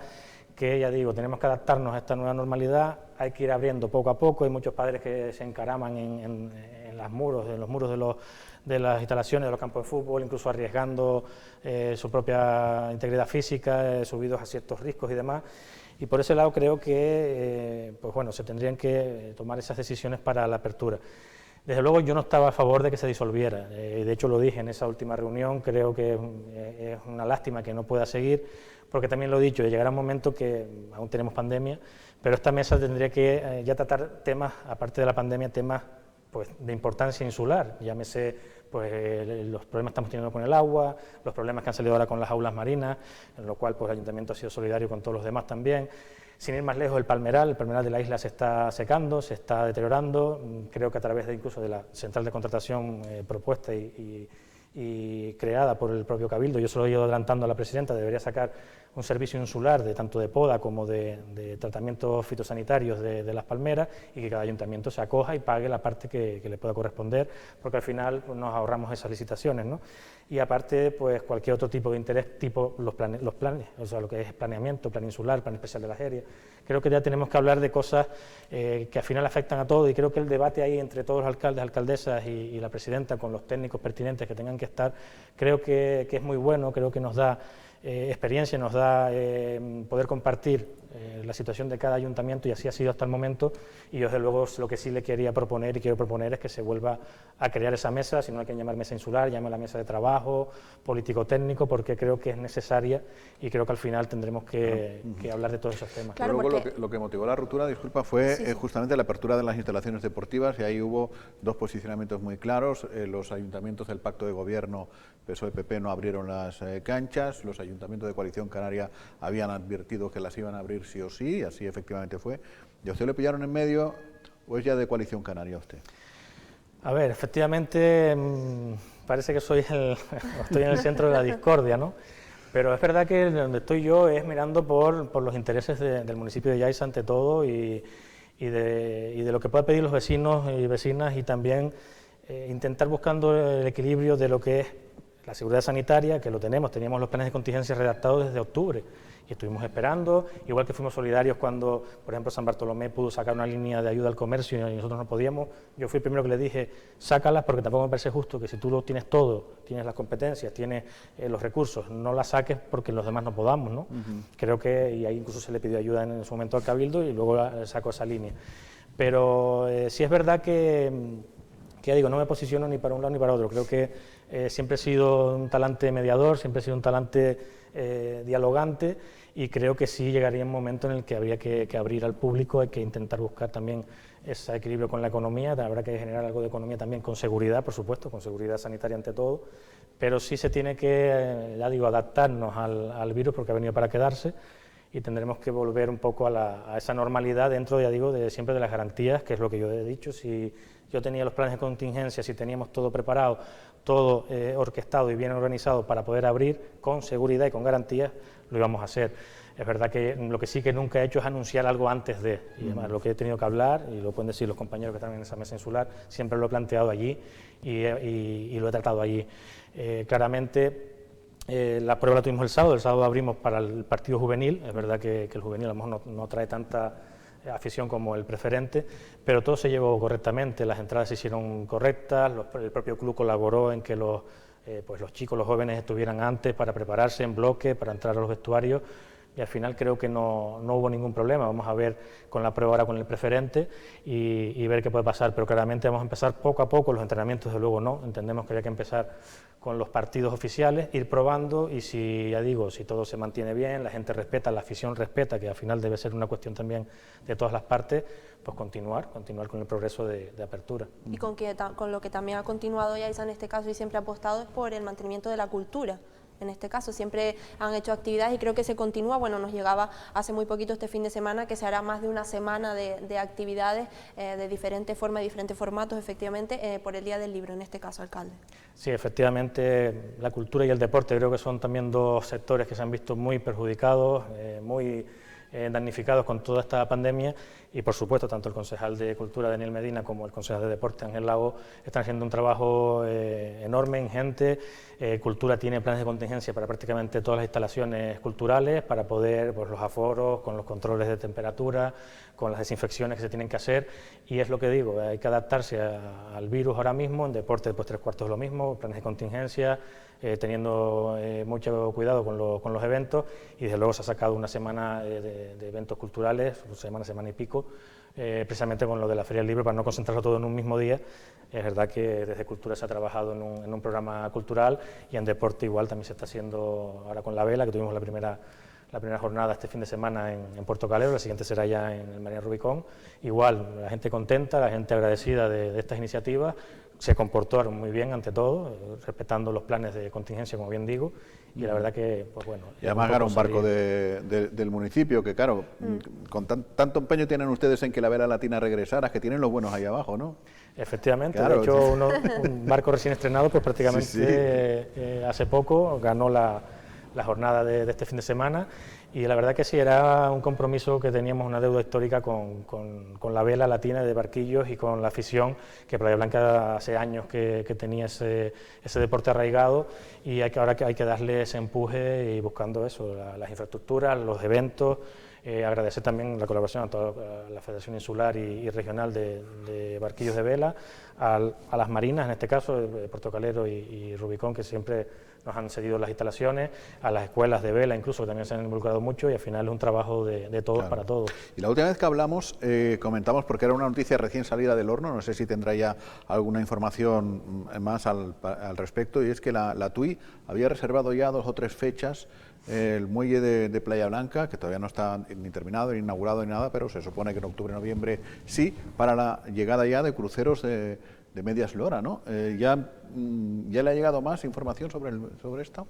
Speaker 7: que, ya digo, tenemos que adaptarnos a esta nueva normalidad, hay que ir abriendo poco a poco. Hay muchos padres que se encaraman en los muros de las instalaciones de los campos de fútbol, incluso arriesgando su propia integridad física, subidos a ciertos riscos y demás. Y por ese lado creo que pues bueno, se tendrían que tomar esas decisiones para la apertura. Desde luego yo no estaba a favor de que se disolviera, de hecho lo dije en esa última reunión, creo que es una lástima que no pueda seguir, porque también lo he dicho, llegará un momento que aún tenemos pandemia, pero esta mesa tendría que ya tratar temas, aparte de la pandemia, temas pues, de importancia insular, llámese pues, los problemas que estamos teniendo con el agua, los problemas que han salido ahora con las aulas marinas, en lo cual pues, el Ayuntamiento ha sido solidario con todos los demás también. Sin ir más lejos, el palmeral de la isla se está secando, se está deteriorando, creo que a través incluso de la central de contratación propuesta y creada por el propio Cabildo, yo se lo he ido adelantando a la presidenta, debería sacar un servicio insular de tanto de poda como de tratamientos fitosanitarios de las palmeras y que cada ayuntamiento se acoja y pague la parte que le pueda corresponder, porque al final pues, nos ahorramos esas licitaciones, ¿no? Y aparte, pues cualquier otro tipo de interés, tipo los planes, o sea, lo que es planeamiento, plan insular, plan especial de las áreas. Creo que ya tenemos que hablar de cosas que al final afectan a todos y creo que el debate ahí entre todos los alcaldes, alcaldesas y la presidenta con los técnicos pertinentes que tengan que estar, creo que es muy bueno, creo que nos da experiencia, nos da poder compartir la situación de cada ayuntamiento y así ha sido hasta el momento y yo desde luego lo que sí le quería proponer y quiero proponer es que se vuelva a crear esa mesa, si no hay que llamar mesa insular, llame la mesa de trabajo, político-técnico, porque creo que es necesaria y creo que al final tendremos que hablar de todos esos temas.
Speaker 1: Claro, luego lo que motivó la ruptura, disculpa, fue justamente la apertura de las instalaciones deportivas y ahí hubo dos posicionamientos muy claros, los ayuntamientos del Pacto de Gobierno PSOE-PP no abrieron las canchas, los ayuntamientos de Coalición Canaria habían advertido que las iban a abrir sí o sí, y así efectivamente fue. ¿Y a usted le pillaron en medio o es ya de Coalición Canaria usted?
Speaker 7: A ver, efectivamente parece que estoy en el centro de la discordia, ¿no? Pero es verdad que donde estoy yo es mirando por los intereses del municipio de Yaiza ante todo y de lo que puedan pedir los vecinos y vecinas y también intentar buscando el equilibrio de lo que es la seguridad sanitaria, que lo teníamos los planes de contingencia redactados desde octubre y estuvimos esperando, igual que fuimos solidarios cuando, por ejemplo, San Bartolomé pudo sacar una línea de ayuda al comercio y nosotros no podíamos. Yo fui el primero que le dije, sácalas porque tampoco me parece justo que si tú lo tienes todo, tienes las competencias, tienes los recursos, no las saques porque los demás no podamos, ¿no? Creo que, y ahí incluso se le pidió ayuda en su momento al Cabildo y luego sacó esa línea. Pero sí es verdad que ya digo, no me posiciono ni para un lado ni para otro, creo que siempre he sido un talante mediador, siempre he sido un talante dialogante y creo que sí llegaría un momento en el que habría que abrir al público, hay que intentar buscar también ese equilibrio con la economía, habrá que generar algo de economía también con seguridad, por supuesto, con seguridad sanitaria ante todo, pero sí se tiene que, ya digo, adaptarnos al virus porque ha venido para quedarse y tendremos que volver un poco a esa normalidad dentro, ya digo, siempre de las garantías, que es lo que yo he dicho. Si yo tenía los planes de contingencia, si teníamos todo preparado, todo orquestado y bien organizado para poder abrir con seguridad y con garantías, lo íbamos a hacer. Es verdad que lo que sí que nunca he hecho es anunciar algo antes de, y además lo que he tenido que hablar, y lo pueden decir los compañeros que están en esa mesa insular, siempre lo he planteado allí y lo he tratado allí. Claramente, la prueba la tuvimos el sábado abrimos para el partido juvenil, es verdad que el juvenil a lo mejor no trae tanta afición como el preferente, pero todo se llevó correctamente, las entradas se hicieron correctas, el propio club colaboró en que los chicos, los jóvenes estuvieran antes para prepararse en bloque, para entrar a los vestuarios y al final creo que no hubo ningún problema. Vamos a ver con la prueba ahora con el preferente y ver qué puede pasar, pero claramente vamos a empezar poco a poco, los entrenamientos desde luego no, entendemos que hay que empezar con los partidos oficiales, ir probando y si, ya digo, si todo se mantiene bien, la gente respeta, la afición respeta, que al final debe ser una cuestión también de todas las partes, pues continuar con el progreso de apertura.
Speaker 2: Y con lo que también ha continuado Yaiza en este caso y siempre ha apostado es por el mantenimiento de la cultura. En este caso siempre han hecho actividades y creo que se continúa, bueno, nos llegaba hace muy poquito este fin de semana que se hará más de una semana de actividades de diferentes formas, de diferentes formatos, efectivamente, por el Día del Libro, en este caso, alcalde. Sí, efectivamente, la cultura y el deporte creo que son también dos sectores que se han visto muy perjudicados, muy damnificados con toda esta pandemia y por supuesto tanto el concejal de Cultura Daniel Medina como el concejal de Deporte Ángel Lago están haciendo un trabajo enorme, ingente. Cultura tiene planes de contingencia para prácticamente todas las instalaciones culturales para poder, pues los aforos, con los controles de temperatura, con las desinfecciones que se tienen que hacer y es lo que digo, hay que adaptarse al virus ahora mismo, en deporte pues 3/4 es lo mismo, planes de contingencia, teniendo mucho cuidado con los eventos y desde luego se ha sacado una semana de eventos culturales, semana y pico,
Speaker 7: precisamente con lo de la Feria del Libro, para no concentrarlo todo en un mismo día. Es verdad que desde Cultura se ha trabajado en un programa cultural, y en deporte igual también se está haciendo ahora con la vela, que tuvimos la primera jornada este fin de semana en Puerto Calero, la siguiente será ya en el Marina Rubicón. Igual, la gente contenta, la gente agradecida de estas iniciativas, se comportaron muy bien ante todo, respetando los planes de contingencia, como bien digo, y la verdad que, pues bueno...
Speaker 1: Y además era un barco del municipio, que claro, con tanto empeño tienen ustedes en que la vela latina regresara, que tienen los buenos ahí abajo, ¿no?
Speaker 7: Efectivamente,
Speaker 1: claro.
Speaker 7: De hecho un barco recién estrenado, pues prácticamente sí. Hace poco ganó la jornada de este fin de semana, y la verdad que sí, era un compromiso que teníamos, una deuda histórica con la vela latina de barquillos y con la afición, que Playa Blanca hace años que tenía ese deporte arraigado, y ahora hay que darle ese empuje y buscando eso, las infraestructuras, los eventos. Agradecer también la colaboración a toda la Federación Insular y Regional de Barquillos de Vela, a las marinas, en este caso, Puerto Calero y Rubicón, que siempre nos han cedido las instalaciones, a las escuelas de vela incluso, que también se han involucrado mucho, y al final es un trabajo de todos para todos.
Speaker 1: Y la última vez que hablamos comentamos, porque era una noticia recién salida del horno, no sé si tendrá ya alguna información más al respecto, y es que la TUI había reservado ya 2 o 3 fechas el muelle de Playa Blanca, que todavía no está ni terminado, ni inaugurado, ni nada, pero se supone que en octubre, noviembre sí, para la llegada ya de cruceros de media eslora, ¿no? ¿Ya le ha llegado más información sobre esto?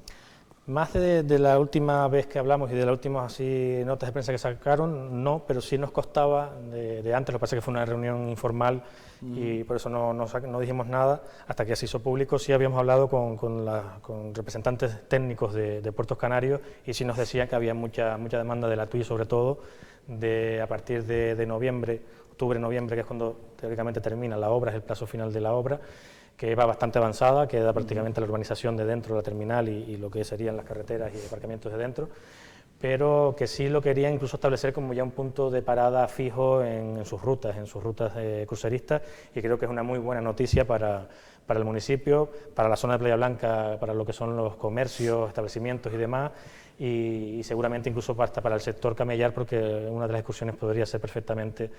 Speaker 7: Más de la última vez que hablamos y de las últimas notas de prensa que sacaron, no, pero sí nos costaba de antes. Lo que pasa es que fue una reunión informal y por eso no dijimos nada hasta que se hizo público. Sí habíamos hablado con representantes técnicos de Puertos Canarios, y sí nos decían que había mucha demanda de la TUI, sobre todo a partir de noviembre, octubre-noviembre, que es cuando teóricamente termina la obra, es el plazo final de la obra, que va bastante avanzada, queda prácticamente la urbanización de dentro de la terminal y lo que serían las carreteras y aparcamientos de dentro, pero que sí lo querían incluso establecer como ya un punto de parada fijo en sus rutas cruceristas, y creo que es una muy buena noticia para el municipio, para la zona de Playa Blanca, para lo que son los comercios, establecimientos y demás, y seguramente incluso hasta para el sector camellar, porque una de las excursiones podría ser perfectamente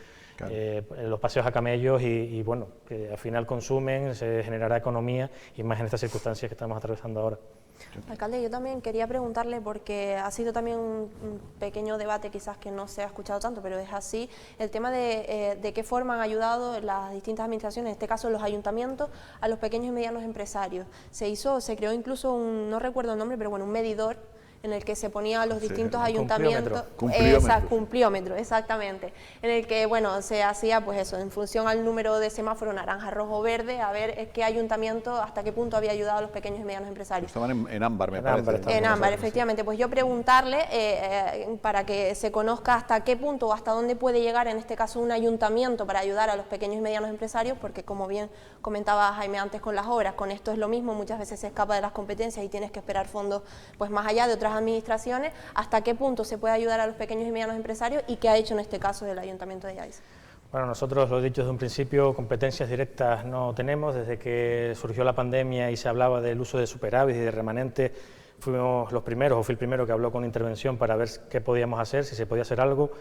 Speaker 7: los paseos a camellos, y bueno, que al final consumen, se generará economía, y más en estas circunstancias que estamos atravesando ahora.
Speaker 2: Alcalde, yo también quería preguntarle, porque ha sido también un pequeño debate, quizás que no se ha escuchado tanto, pero es así, el tema de qué forma han ayudado las distintas administraciones, en este caso los ayuntamientos, a los pequeños y medianos empresarios. Se creó incluso no recuerdo el nombre, pero bueno, un medidor en el que se ponía a los distintos ayuntamientos, cumpliómetro, exactamente, en el que bueno, se hacía pues eso, en función al número de semáforo naranja, rojo, verde, a ver qué ayuntamiento, hasta qué punto había ayudado a los pequeños y medianos empresarios.
Speaker 1: Estaban en ámbar, me parece.
Speaker 2: En ámbar, efectivamente. Pues yo preguntarle, para que se conozca hasta qué punto o hasta dónde puede llegar, en este caso, un ayuntamiento para ayudar a los pequeños y medianos empresarios, porque como bien comentaba Jaime antes con las obras, con esto es lo mismo, muchas veces se escapa de las competencias y tienes que esperar fondos pues más allá de otras administraciones. ¿Hasta qué punto se puede ayudar a los pequeños y medianos empresarios, y qué ha hecho en este caso el Ayuntamiento de Llaves?
Speaker 7: Bueno, nosotros, lo he dicho desde un principio, competencias directas no tenemos. Desde que surgió la pandemia y se hablaba del uso de superávit y de remanente, fuimos los primeros, o fui el primero que habló con intervención para ver qué podíamos hacer, si se podía hacer algo.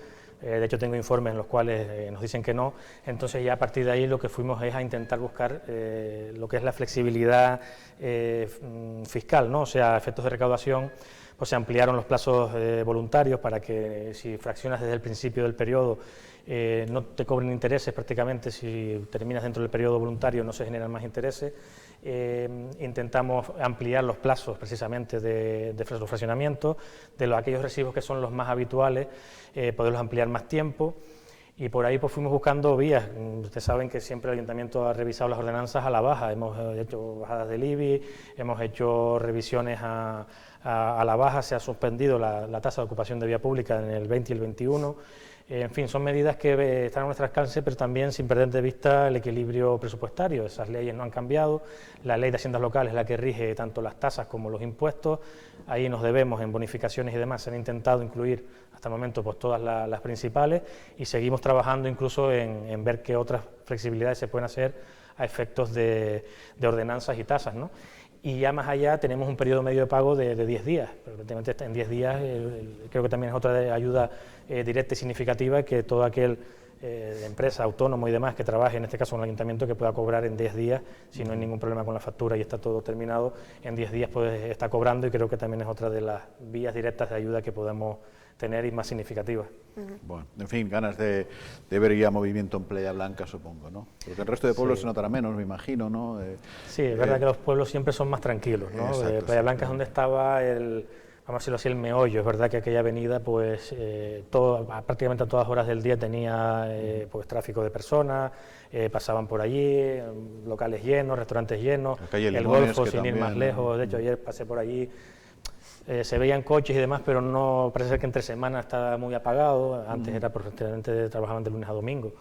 Speaker 7: De hecho, tengo informes en los cuales nos dicen que no. Entonces, ya a partir de ahí lo que fuimos es a intentar buscar lo que es la flexibilidad fiscal, ¿no? O sea, efectos de recaudación. Pues se ampliaron los plazos voluntarios para que, si fraccionas desde el principio del periodo, no te cobren intereses prácticamente. Si terminas dentro del periodo voluntario no se generan más intereses. Intentamos ampliar los plazos precisamente de los fraccionamientos, de aquellos recibos que son los más habituales, poderlos ampliar más tiempo. Y por ahí pues fuimos buscando vías. Ustedes saben que siempre el Ayuntamiento ha revisado las ordenanzas a la baja. Hemos hecho bajadas del IBI, hemos hecho revisiones a la baja, se ha suspendido la tasa de ocupación de vía pública en el 20 y el 21. En fin, son medidas que están a nuestro alcance, pero también sin perder de vista el equilibrio presupuestario. Esas leyes no han cambiado. La Ley de Haciendas Locales es la que rige tanto las tasas como los impuestos. Ahí nos debemos en bonificaciones y demás. Se han intentado incluir hasta el momento pues todas las principales, y seguimos trabajando incluso en ver qué otras flexibilidades se pueden hacer a efectos de ordenanzas y tasas, ¿no? Y ya más allá tenemos un periodo medio de pago de 10 días, pero prácticamente en 10 días creo que también es otra ayuda directa y significativa, que todo aquel de empresa, autónomo y demás que trabaje, en este caso en el ayuntamiento, que pueda cobrar en 10 días, si no hay ningún problema con la factura y está todo terminado, en 10 días pues está cobrando, y creo que también es otra de las vías directas de ayuda que podemos tener y más significativas.
Speaker 1: Bueno, en fin, ganas de ver ya movimiento en Playa Blanca, supongo, ¿no? Porque el resto de pueblos se notará menos, me imagino, ¿no?
Speaker 7: Sí, es verdad que los pueblos siempre son más tranquilos, ¿no?
Speaker 1: Exacto,
Speaker 7: Playa
Speaker 1: sí.
Speaker 7: Blanca es donde estaba el, vamos a decirlo así, el meollo. Es verdad que aquella avenida, pues prácticamente a todas horas del día tenía pues tráfico de personas, pasaban por allí, locales llenos, restaurantes llenos,
Speaker 1: La calle
Speaker 7: el
Speaker 1: Limones,
Speaker 7: Golfo
Speaker 1: que
Speaker 7: sin ir
Speaker 1: también,
Speaker 7: más lejos. De hecho, ayer pasé por allí, se veían coches y demás, pero no, parece ser que entre semana está muy apagado. Antes era perfectamente, trabajaban de lunes a domingo.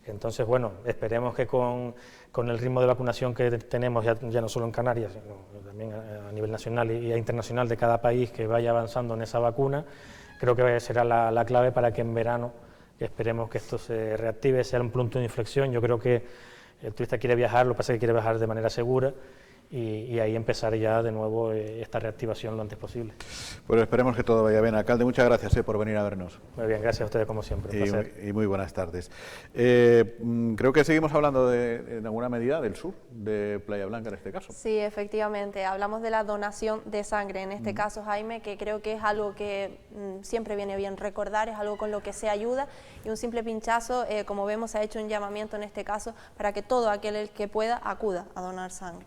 Speaker 7: Entonces, bueno, esperemos que con el ritmo de vacunación que tenemos, ya no solo en Canarias, sino también a nivel nacional y internacional de cada país, que vaya avanzando en esa vacuna, creo que será la clave para que en verano, que esperemos que esto se reactive, sea un punto de inflexión. Yo creo que el turista quiere viajar, lo que pasa es que quiere viajar de manera segura, y ahí empezar ya de nuevo esta reactivación lo antes posible.
Speaker 1: Pues esperemos que todo vaya bien. Alcalde, muchas gracias por venir a vernos.
Speaker 7: Muy bien, gracias a ustedes como siempre, un placer.
Speaker 1: Y muy buenas tardes. Creo que seguimos hablando en alguna medida del sur, de Playa Blanca en este caso.
Speaker 2: Sí, efectivamente, hablamos de la donación de sangre, en este caso, Jaime, que creo que es algo que siempre viene bien recordar, es algo con lo que se ayuda, y un simple pinchazo, como vemos, se ha hecho un llamamiento en este caso para que todo aquel que pueda acuda a donar sangre.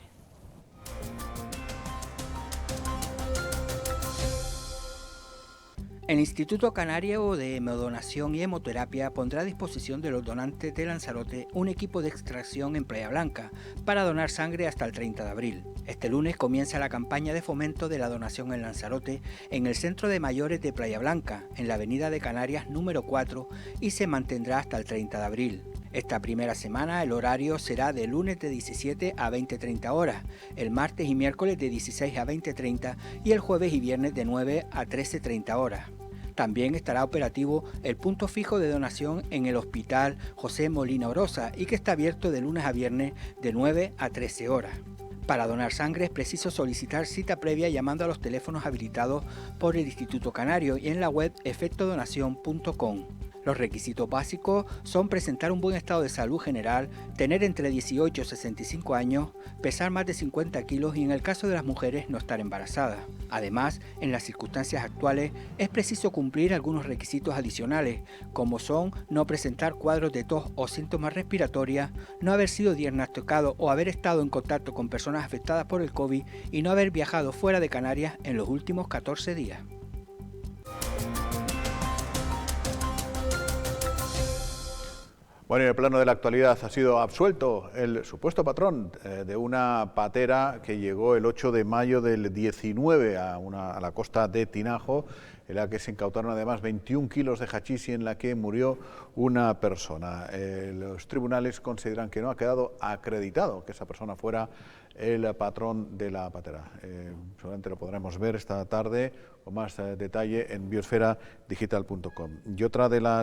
Speaker 8: El Instituto Canario de Hemodonación y Hemoterapia pondrá a disposición de los donantes de Lanzarote un equipo de extracción en Playa Blanca para donar sangre hasta el 30 de abril. Este lunes comienza la campaña de fomento de la donación en Lanzarote en el Centro de Mayores de Playa Blanca, en la Avenida de Canarias número 4, y se mantendrá hasta el 30 de abril. Esta primera semana el horario será de lunes de 17 a 20:30 horas, el martes y miércoles de 16 a 20:30 y el jueves y viernes de 9 a 13:30 horas. También estará operativo el punto fijo de donación en el Hospital José Molina Orosa, y que está abierto de lunes a viernes de 9 a 13 horas. Para donar sangre es preciso solicitar cita previa llamando a los teléfonos habilitados por el Instituto Canario y en la web efectodonacion.com. Los requisitos básicos son presentar un buen estado de salud general, tener entre 18 y 65 años, pesar más de 50 kilos y en el caso de las mujeres no estar embarazadas. Además, en las circunstancias actuales es preciso cumplir algunos requisitos adicionales, como son no presentar cuadros de tos o síntomas respiratorios, no haber sido diagnosticado o haber estado en contacto con personas afectadas por el COVID y no haber viajado fuera de Canarias en los últimos 14 días.
Speaker 1: Bueno, en el plano de la actualidad ha sido absuelto el supuesto patrón de una patera que llegó el 8 de mayo del 19 a la costa de Tinajo, en la que se incautaron además 21 kilos de hachís y en la que murió una persona. Los tribunales consideran que no ha quedado acreditado que esa persona fuera el patrón de la patera. Seguramente lo podremos ver esta tarde con más detalle en biosferadigital.com. Y otra de la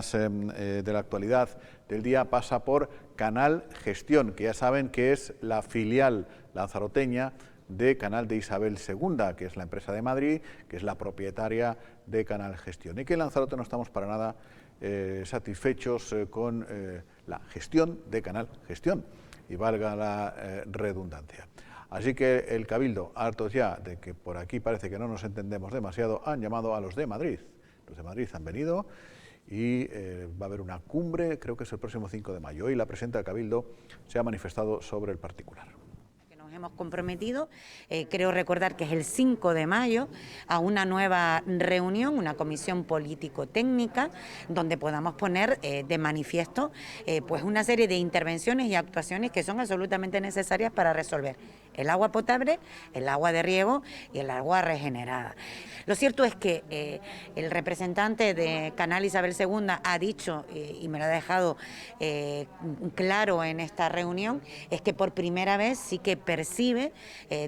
Speaker 1: actualidad del día pasa por Canal Gestión, que ya saben que es la filial lanzaroteña de Canal de Isabel II, que es la empresa de Madrid, que es la propietaria de Canal Gestión. Y que en Lanzarote no estamos para nada satisfechos con la gestión de Canal Gestión, y valga la redundancia. Así que el Cabildo, hartos ya de que por aquí parece que no nos entendemos demasiado, han llamado a los de Madrid. Los de Madrid han venido y va a haber una cumbre, creo que es el próximo 5 de mayo. Hoy la presidenta del Cabildo se ha manifestado sobre el particular.
Speaker 5: Hemos comprometido, creo recordar que es el 5 de mayo, a una nueva reunión, una comisión político-técnica, donde podamos poner de manifiesto pues una serie de intervenciones y actuaciones que son absolutamente necesarias para resolver el agua potable, el agua de riego y el agua regenerada. Lo cierto es que el representante de Canal Isabel II ha dicho, y me lo ha dejado claro en esta reunión, es que por primera vez sí que permite percibe,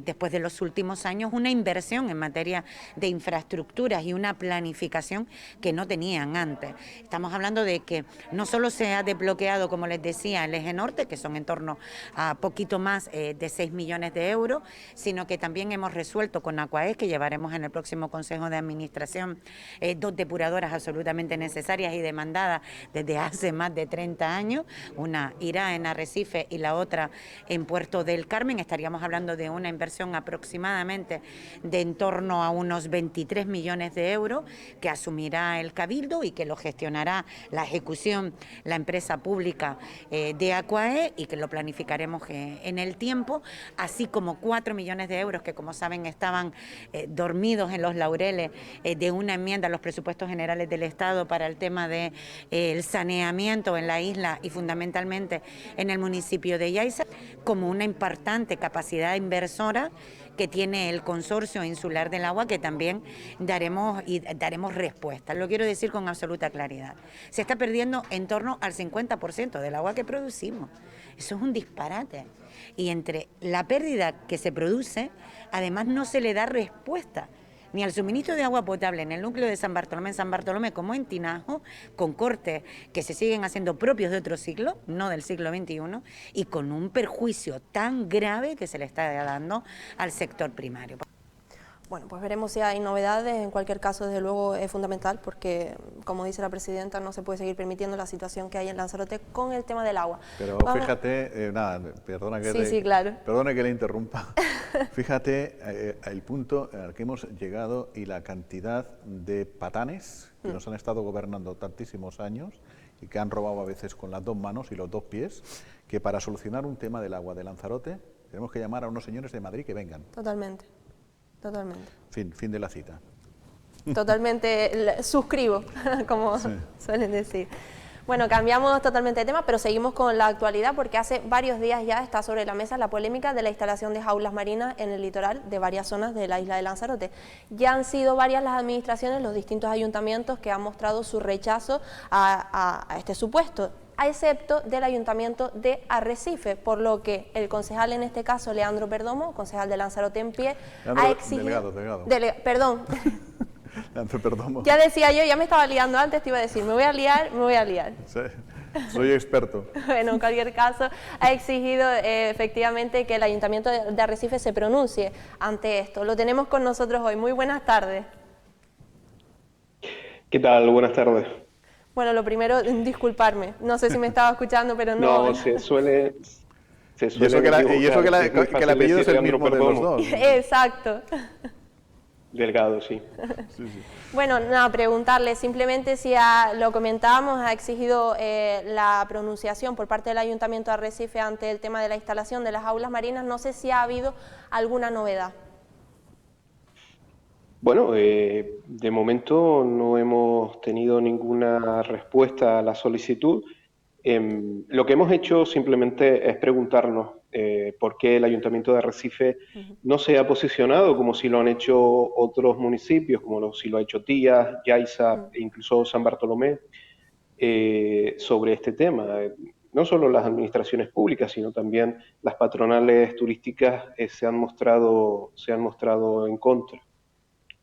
Speaker 5: después de los últimos años, una inversión en materia de infraestructuras y una planificación que no tenían antes. Estamos hablando de que no solo se ha desbloqueado, como les decía, el eje norte, que son en torno a poquito más de 6 millones de euros, sino que también hemos resuelto con Aquaes, que llevaremos en el próximo Consejo de Administración, 2 depuradoras absolutamente necesarias y demandadas desde hace más de 30 años, una irá en Arrecife y la otra en Puerto del Carmen. Estaríamos hablando de una inversión aproximadamente de en torno a unos 23 millones de euros que asumirá el Cabildo y que lo gestionará la ejecución la empresa pública de Aquaes, y que lo planificaremos en el tiempo, así como 4 millones de euros que, como saben, estaban dormidos en los laureles de una enmienda a los presupuestos generales del Estado para el tema de el saneamiento en la isla y fundamentalmente en el municipio de Yaiza, como una importante capacidad inversora que tiene el Consorcio Insular del Agua, que también daremos respuesta. Lo quiero decir con absoluta claridad. Se está perdiendo en torno al 50% del agua que producimos. Eso es un disparate. Y entre la pérdida que se produce, además no se le da respuesta ni al suministro de agua potable en el núcleo de San Bartolomé como en Tinajo, con cortes que se siguen haciendo propios de otro siglo, no del siglo XXI, y con un perjuicio tan grave que se le está dando al sector primario.
Speaker 2: Bueno, pues veremos si hay novedades. En cualquier caso, desde luego, es fundamental porque, como dice la presidenta, no se puede seguir permitiendo la situación que hay en Lanzarote con el tema del agua.
Speaker 1: Pero fíjate, perdona que perdone que le interrumpa. Fíjate el punto al que hemos llegado y la cantidad de patanes que nos han estado gobernando tantísimos años y que han robado a veces con las 2 manos y los 2 pies, que para solucionar un tema del agua de Lanzarote tenemos que llamar a unos señores de Madrid que vengan.
Speaker 2: Totalmente. Totalmente.
Speaker 1: Fin de la cita.
Speaker 2: Totalmente suscribo, como suelen decir. Bueno, cambiamos totalmente de tema, pero seguimos con la actualidad porque hace varios días ya está sobre la mesa la polémica de la instalación de jaulas marinas en el litoral de varias zonas de la isla de Lanzarote. Ya han sido varias las administraciones, los distintos ayuntamientos que han mostrado su rechazo a este supuesto, excepto del Ayuntamiento de Arrecife, por lo que el concejal, en este caso Leandro Perdomo, concejal de Lanzarote en pie, ha exigido... Perdón.
Speaker 1: Leandro Perdomo.
Speaker 2: Ya decía yo, ya me estaba liando antes, te iba a decir, me voy a liar.
Speaker 1: Sí, soy experto.
Speaker 2: Bueno, en cualquier caso, ha exigido efectivamente que el Ayuntamiento de Arrecife se pronuncie ante esto. Lo tenemos con nosotros hoy. Muy buenas tardes.
Speaker 9: ¿Qué tal? Buenas tardes.
Speaker 2: Bueno, lo primero, disculparme. No sé si me estaba escuchando, pero no.
Speaker 9: No, se suele
Speaker 1: y eso que el apellido es el mismo de los dos.
Speaker 2: Exacto.
Speaker 9: Delgado, sí.
Speaker 2: Bueno, nada, preguntarle simplemente si lo comentábamos, ha exigido la pronunciación por parte del Ayuntamiento de Arrecife ante el tema de la instalación de las jaulas marinas. No sé si ha habido alguna novedad.
Speaker 9: Bueno, de momento no hemos tenido ninguna respuesta a la solicitud. Lo que hemos hecho simplemente es preguntarnos por qué el Ayuntamiento de Arrecife no se ha posicionado como si lo han hecho otros municipios, como si lo ha hecho Tías, Yaiza e incluso San Bartolomé, sobre este tema. No solo las administraciones públicas, sino también las patronales turísticas se han mostrado en contra,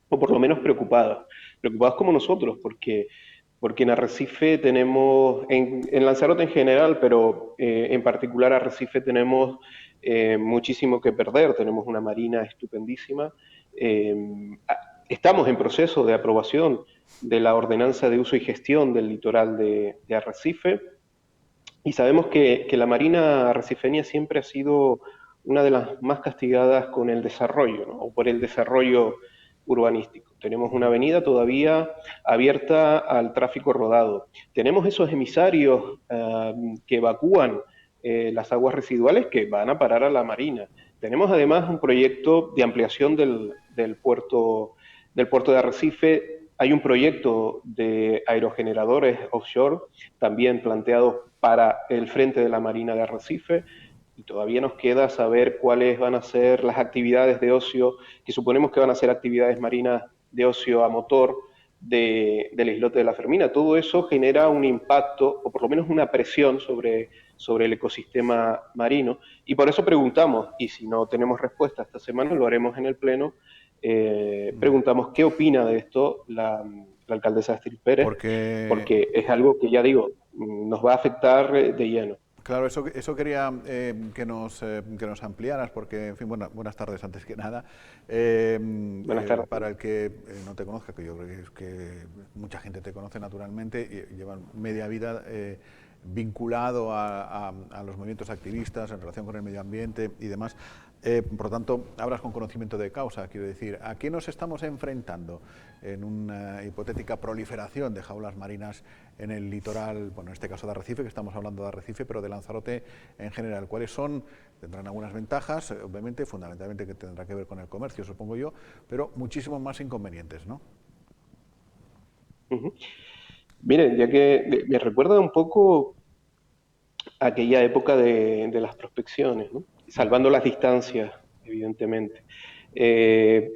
Speaker 9: o por lo menos preocupadas como nosotros, porque en Arrecife tenemos, en Lanzarote en general, pero en particular Arrecife tenemos muchísimo que perder, tenemos una marina estupendísima, estamos en proceso de aprobación de la ordenanza de uso y gestión del litoral de Arrecife, y sabemos que la marina arrecifeña siempre ha sido una de las más castigadas con el desarrollo, ¿no? O por el desarrollo urbanístico. Tenemos una avenida todavía abierta al tráfico rodado. Tenemos esos emisarios que evacúan las aguas residuales que van a parar a la marina. Tenemos además un proyecto de ampliación del puerto de Arrecife. Hay un proyecto de aerogeneradores offshore también planteado para el frente de la marina de Arrecife. Y todavía nos queda saber cuáles van a ser las actividades de ocio, que suponemos que van a ser actividades marinas de ocio a motor del islote de la Fermina. Todo eso genera un impacto, o por lo menos una presión sobre sobre el ecosistema marino. Y por eso preguntamos, y si no tenemos respuesta esta semana, lo haremos en el Pleno, preguntamos qué opina de esto la alcaldesa Astrid Pérez, porque es algo que, ya digo, nos va a afectar de lleno.
Speaker 1: Claro, eso quería que nos ampliaras, porque, en fin, buenas tardes antes que nada.
Speaker 9: Buenas tardes.
Speaker 1: Para el que no te conozca, que yo creo que mucha gente te conoce naturalmente, y llevan media vida vinculado a los movimientos activistas en relación con el medio ambiente y demás. Por lo tanto, hablas con conocimiento de causa, quiero decir. ¿A qué nos estamos enfrentando en una hipotética proliferación de jaulas marinas en el litoral, bueno, en este caso de Arrecife, que estamos hablando de Arrecife, pero de Lanzarote en general? ¿Cuáles son? Tendrán algunas ventajas, obviamente, fundamentalmente que tendrá que ver con el comercio, supongo yo, pero muchísimos más inconvenientes, ¿no?
Speaker 9: Miren, ya que me recuerda un poco aquella época de las prospecciones, ¿no? Salvando las distancias, evidentemente.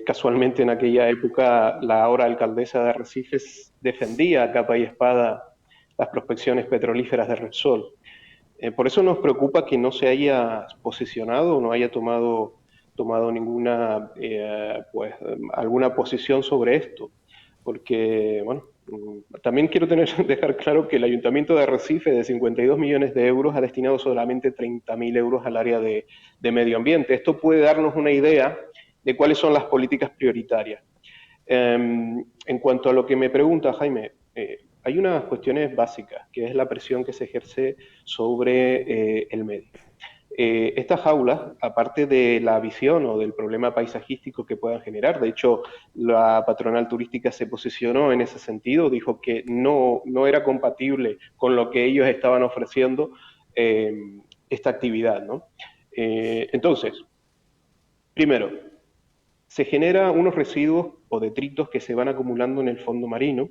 Speaker 9: Casualmente en aquella época la ahora alcaldesa de Arrecife defendía a capa y espada las prospecciones petrolíferas de Repsol. Por eso nos preocupa que no se haya posicionado, no haya tomado ninguna, alguna posición sobre esto, porque, bueno, también quiero dejar claro que el Ayuntamiento de Arrecife, de 52 millones de euros, ha destinado solamente 30.000 euros al área de medio ambiente. Esto puede darnos una idea de cuáles son las políticas prioritarias. En cuanto a lo que me pregunta Jaime, hay unas cuestiones básicas, que es la presión que se ejerce sobre el medio. Estas jaulas, aparte de la visión o del problema paisajístico que puedan generar, de hecho la patronal turística se posicionó en ese sentido, dijo que no era compatible con lo que ellos estaban ofreciendo esta actividad, ¿no? Entonces, primero, se generan unos residuos o detritos que se van acumulando en el fondo marino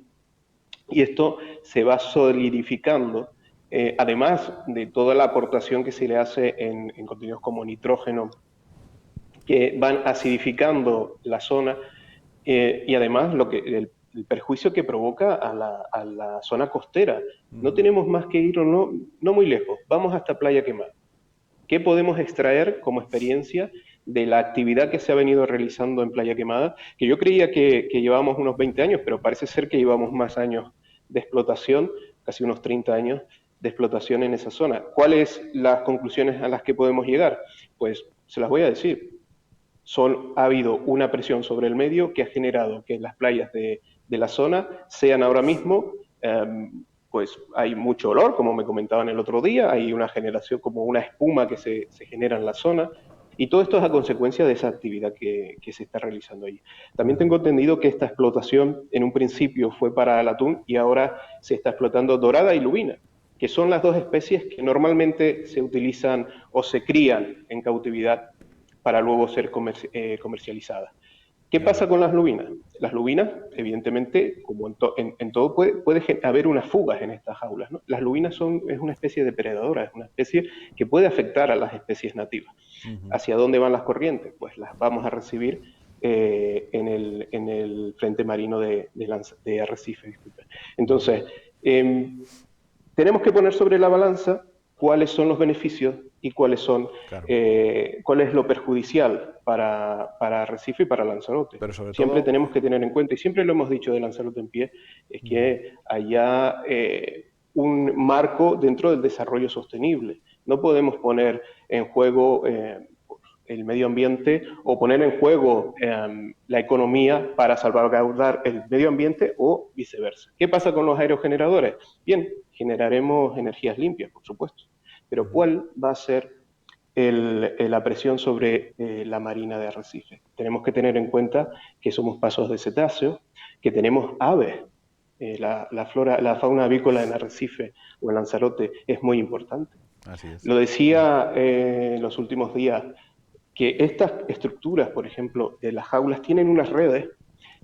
Speaker 9: y esto se va solidificando. Además de toda la aportación que se le hace en contenidos como nitrógeno, que van acidificando la zona, y además el perjuicio que provoca a la zona costera. No tenemos más que ir no muy lejos, vamos hasta Playa Quemada. ¿Qué podemos extraer como experiencia de la actividad que se ha venido realizando en Playa Quemada? Que yo creía que llevábamos unos 20 años, pero parece ser que llevamos más años de explotación, casi unos 30 años, de explotación en esa zona. ¿Cuáles las conclusiones a las que podemos llegar? Pues se las voy a decir. Ha habido una presión sobre el medio que ha generado que las playas de la zona sean ahora mismo, pues hay mucho olor, como me comentaban el otro día, hay una generación como una espuma que se genera en la zona, y todo esto es a consecuencia de esa actividad que se está realizando allí. También tengo entendido que esta explotación en un principio fue para el atún y ahora se está explotando dorada y lubina, que son las dos especies que normalmente se utilizan o se crían en cautividad para luego ser comercializadas. ¿Qué pasa con las lubinas? Las lubinas, evidentemente, como en todo, puede haber unas fugas en estas jaulas, ¿no? Las lubinas es una especie depredadora, es una especie que puede afectar a las especies nativas. ¿Hacia dónde van las corrientes? Pues las vamos a recibir en el frente marino de Arrecife. Disculpen. Entonces, tenemos que poner sobre la balanza cuáles son los beneficios y cuál es lo perjudicial para Arrecife y para Lanzarote. Siempre tenemos que tener en cuenta, y siempre lo hemos dicho de Lanzarote en pie, es que haya un marco dentro del desarrollo sostenible. No podemos poner en juego el medio ambiente o poner en juego la economía para salvaguardar el medio ambiente o viceversa. ¿Qué pasa con los aerogeneradores? Bien, generaremos energías limpias, por supuesto, pero ¿cuál va a ser la presión sobre la marina de Arrecife? Tenemos que tener en cuenta que somos pasos de cetáceos, que tenemos aves. La fauna avícola en Arrecife o en Lanzarote es muy importante.
Speaker 1: Así es.
Speaker 9: Lo decía en los últimos días, que estas estructuras, por ejemplo, de las jaulas, tienen unas redes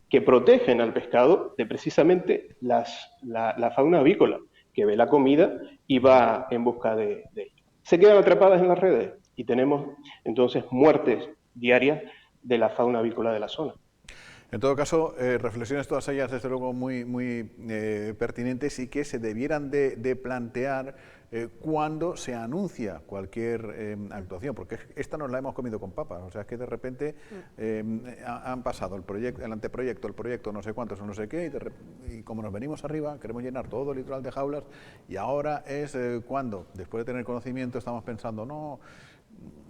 Speaker 9: que protegen al pescado de precisamente la fauna avícola, que ve la comida y va en busca de ella. Se quedan atrapadas en las redes y tenemos entonces muertes diarias de la fauna avícola de la zona.
Speaker 1: En todo caso, reflexiones todas ellas, desde luego, muy pertinentes y que se debieran de plantear cuando se anuncia cualquier actuación, porque esta nos la hemos comido con papas, o sea, es que de repente han pasado el proyecto, el anteproyecto, el proyecto, no sé cuántos o no sé qué, y como nos venimos arriba, queremos llenar todo el litoral de jaulas, y ahora es cuando, después de tener conocimiento, estamos pensando, no,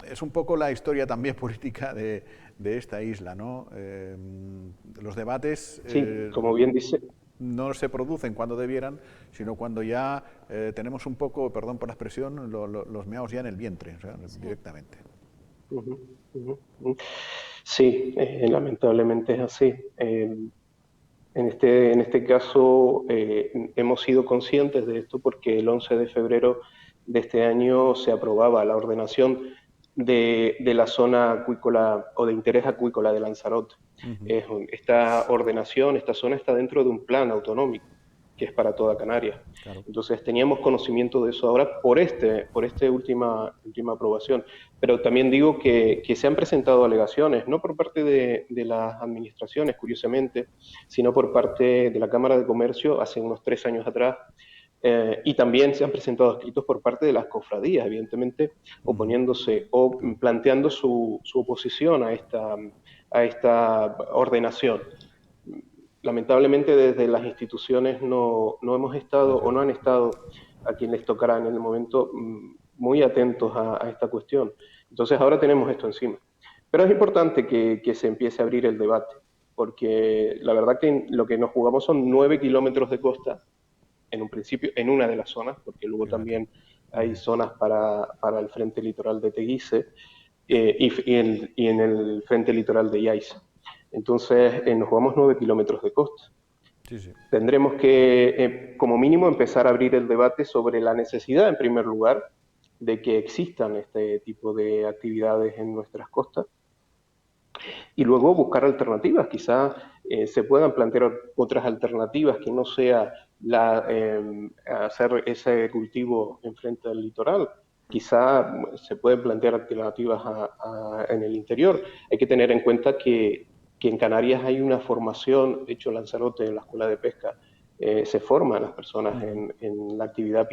Speaker 1: es un poco la historia también política de esta isla, ¿no? Los debates...
Speaker 9: Sí, como bien dice...
Speaker 1: no se producen cuando debieran, sino cuando ya tenemos un poco, perdón por la expresión, los meados ya en el vientre, o sea, directamente.
Speaker 9: Sí, lamentablemente es así. En este caso hemos sido conscientes de esto porque el 11 de febrero de este año se aprobaba la ordenación de la zona acuícola o de interés acuícola de Lanzarote. Esta ordenación, esta zona está dentro de un plan autonómico que es para toda Canarias. Claro. Entonces teníamos conocimiento de eso ahora por esta última aprobación. Pero también digo que se han presentado alegaciones, no por parte de las administraciones, curiosamente, sino por parte de la Cámara de Comercio hace unos 3 años atrás, y también se han presentado escritos por parte de las cofradías, evidentemente, oponiéndose o planteando su oposición a esta ordenación. Lamentablemente desde las instituciones no hemos estado o no han estado, a quien les tocará en el momento, muy atentos a esta cuestión. Entonces ahora tenemos esto encima. Pero es importante que se empiece a abrir el debate, porque la verdad que lo que nos jugamos son 9 kilómetros de costa, en un principio, en una de las zonas, porque luego también hay zonas para el frente litoral de Teguise y en el frente litoral de Yaiza. Entonces nos jugamos 9 kilómetros de costa.
Speaker 1: Sí, sí.
Speaker 9: Tendremos que, como mínimo, empezar a abrir el debate sobre la necesidad, en primer lugar, de que existan este tipo de actividades en nuestras costas y luego buscar alternativas. Quizá se puedan plantear otras alternativas que no sea hacer ese cultivo enfrente del litoral. Quizá se pueden plantear alternativas en el interior. Hay que tener en cuenta que en Canarias hay una formación, de hecho Lanzarote, en la escuela de pesca, se forman las personas en la actividad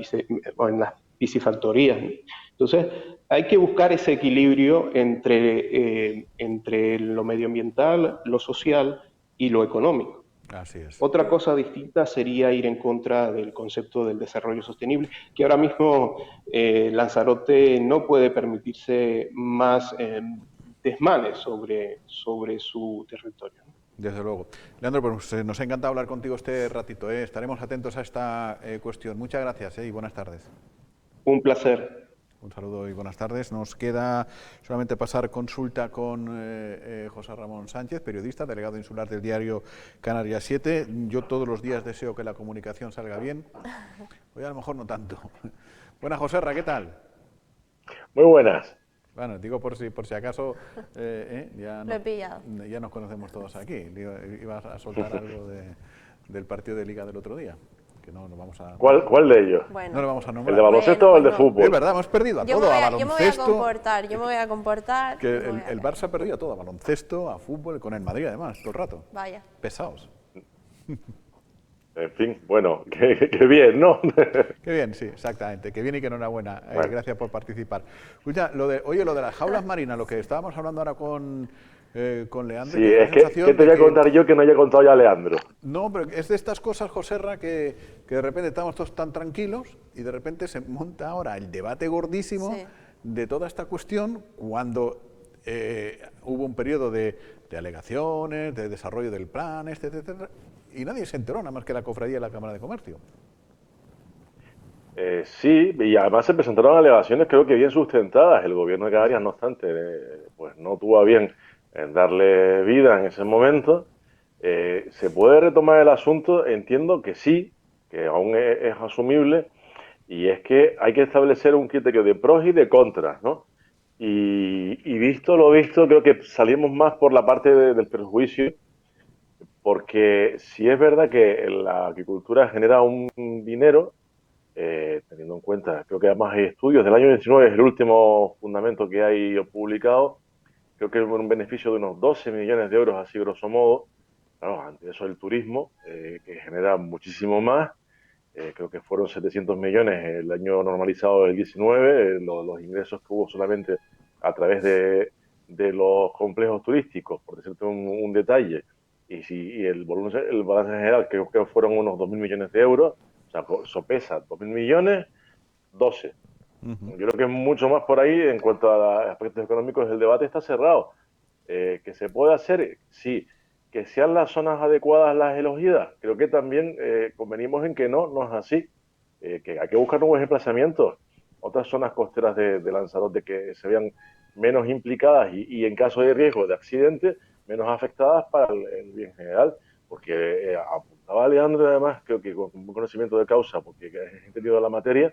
Speaker 9: o en las piscifactorías. Entonces, hay que buscar ese equilibrio entre lo medioambiental, lo social y lo económico.
Speaker 1: Así es.
Speaker 9: Otra cosa distinta sería ir en contra del concepto del desarrollo sostenible, que ahora mismo Lanzarote no puede permitirse más desmanes sobre su territorio.
Speaker 1: Desde luego. Leandro, pues nos ha encantado hablar contigo este ratito. Estaremos atentos a esta cuestión. Muchas gracias y buenas tardes.
Speaker 9: Un placer.
Speaker 1: Un saludo y buenas tardes. Nos queda solamente pasar consulta con José Ramón Sánchez, periodista, delegado insular del diario Canarias 7. Yo todos los días deseo que la comunicación salga bien. Hoy a lo mejor no tanto. Buenas, José Ra, ¿qué tal?
Speaker 10: Muy buenas.
Speaker 1: Bueno, digo por si acaso ya nos conocemos todos aquí. Ibas a soltar algo del partido de Liga del otro día. Que no nos vamos a...
Speaker 10: ¿Cuál de ellos?
Speaker 2: Bueno.
Speaker 1: No lo vamos a nombrar.
Speaker 10: ¿El de baloncesto o el de fútbol?
Speaker 1: Es verdad, hemos perdido a todo, a baloncesto.
Speaker 2: Yo me voy a comportar.
Speaker 1: Que el Barça ha perdido a todo, a baloncesto, a fútbol, con el Madrid además, todo el rato.
Speaker 2: Vaya.
Speaker 1: Pesados.
Speaker 10: En fin, bueno, qué bien, ¿no?
Speaker 1: Qué bien, sí, exactamente. Qué bien y que enhorabuena. Bueno. Gracias por participar. Escucha, lo de las jaulas marinas, lo que estábamos hablando ahora con Leandro.
Speaker 10: Sí, es que te voy a contar yo que no haya contado ya Leandro.
Speaker 1: No, pero es de estas cosas, Joserra, que de repente estamos todos tan tranquilos y de repente se monta ahora el debate gordísimo de toda esta cuestión cuando hubo un periodo de alegaciones, de desarrollo del plan, etcétera, y nadie se enteró, nada más que la cofradía y la Cámara de Comercio.
Speaker 10: Sí, y además se presentaron alegaciones creo que bien sustentadas. El gobierno de Canarias, no obstante, pues no tuvo a bien darle vida en ese momento. ¿Se puede retomar el asunto? Entiendo que sí, que aún es asumible, y es que hay que establecer un criterio de pros y de contras, ¿no? Y visto lo visto, creo que salimos más por la parte del perjuicio, porque si es verdad que la agricultura genera un dinero, teniendo en cuenta, creo que además hay estudios del año 19, es el último fundamento que hay publicado, creo que es un beneficio de unos 12 millones de euros, así grosso modo. Claro, ante eso el turismo, que genera muchísimo más, creo que fueron 700 millones el año normalizado del 19, los ingresos que hubo solamente a través de los complejos turísticos, por decirte un detalle, y el balance general creo que fueron unos 2.000 millones de euros, o sea, sopesa 2.000 millones, 12. Yo creo que mucho más por ahí en cuanto a aspectos económicos. El debate está cerrado. Que se puede hacer, sí. Que sean las zonas adecuadas las elegidas, creo que también convenimos en que no es así. Que hay que buscar nuevos emplazamientos, otras zonas costeras de Lanzarote que se vean menos implicadas y en caso de riesgo de accidente, menos afectadas para el bien general. Porque apuntaba Leandro, además, creo que con un conocimiento de causa, porque he entendido la materia,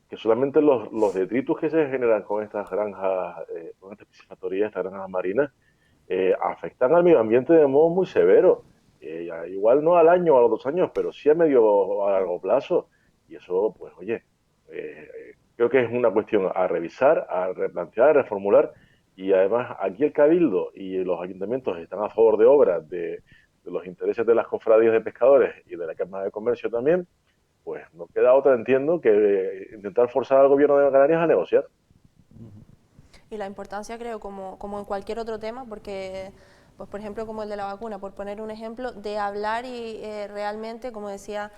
Speaker 10: que solamente los detritus que se generan con estas granjas, con estas piscifactorías, estas granjas marinas, afectan al medio ambiente de modo muy severo. Igual no al año o a los 2 años, pero sí a medio o a largo plazo. Y eso, pues, oye, creo que es una cuestión a revisar, a replantear, a reformular. Y además, aquí el Cabildo y los ayuntamientos están a favor de obras de los intereses de las cofradías de pescadores y de la Cámara de Comercio también. Pues no queda otra, entiendo, que intentar forzar al gobierno de Canarias a negociar.
Speaker 2: Y la importancia, creo, como en cualquier otro tema, porque, pues por ejemplo, como el de la vacuna, por poner un ejemplo, de hablar y realmente, como decía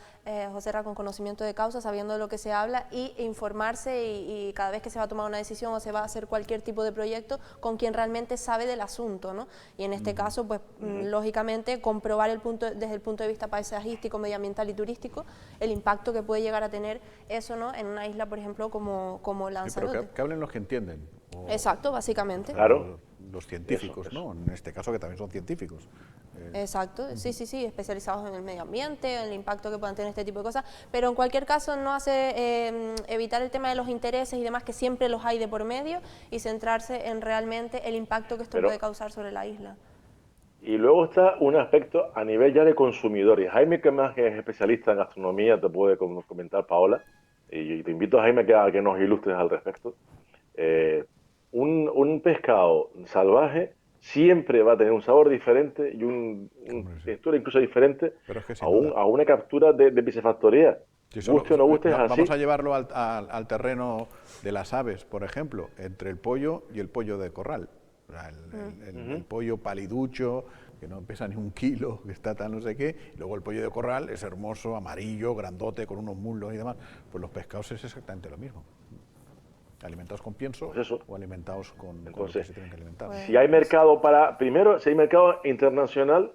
Speaker 2: José Ra, con conocimiento de causa, sabiendo de lo que se habla, y informarse y cada vez que se va a tomar una decisión o se va a hacer cualquier tipo de proyecto, con quien realmente sabe del asunto, ¿no? Y en este caso, pues lógicamente, comprobar desde el punto de vista paisajístico, medioambiental y turístico, el impacto que puede llegar a tener eso, ¿no?, en una isla, por ejemplo, como Lanzarote.
Speaker 1: Pero que hablen los que entienden.
Speaker 2: Exacto, básicamente.
Speaker 10: Claro.
Speaker 1: Los científicos, eso. ¿No? En este caso, que también son científicos.
Speaker 2: Exacto, sí, especializados en el medio ambiente, en el impacto que puedan tener este tipo de cosas, pero en cualquier caso no hace evitar el tema de los intereses y demás, que siempre los hay de por medio, y centrarse en realmente el impacto que esto puede causar sobre la isla.
Speaker 10: Y luego está un aspecto a nivel ya de consumidor, y Jaime, que más es especialista en gastronomía, te puede comentar, Paola, y te invito, Jaime, a que nos ilustres al respecto. Un pescado salvaje siempre va a tener un sabor diferente y una textura incluso diferente a una captura de piscifactoría. Guste o no guste, es así.
Speaker 1: Vamos a llevarlo al terreno de las aves, por ejemplo, entre el pollo y el pollo de corral. El pollo paliducho, que no pesa ni 1 kilo, que está tal no sé qué, y luego el pollo de corral es hermoso, amarillo, grandote, con unos muslos y demás. Pues los pescados es exactamente lo mismo. Alimentados con pienso, pues o alimentados con lo que se tienen que alimentar.
Speaker 10: Si hay mercado si hay mercado internacional,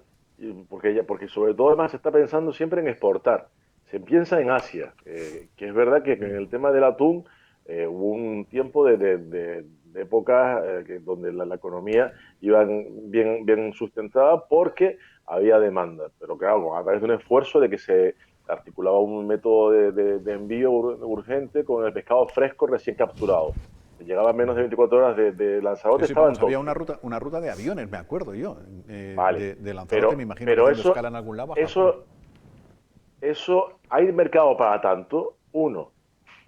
Speaker 10: porque sobre todo además se está pensando siempre en exportar. Se piensa en Asia, que es verdad que en el tema del atún hubo un tiempo de épocas donde la economía iba bien sustentada porque había demanda. Pero claro, a través de un esfuerzo de que se articulaba un método de envío urgente con el pescado fresco recién capturado. Llegaba a menos de 24 horas de Lanzarote.
Speaker 1: Había una ruta de aviones, me acuerdo yo,
Speaker 10: vale.
Speaker 1: de Lanzarote, me imagino
Speaker 10: pero
Speaker 1: que
Speaker 10: eso,
Speaker 1: escala en algún lado.
Speaker 10: Eso hay mercado para tanto, uno,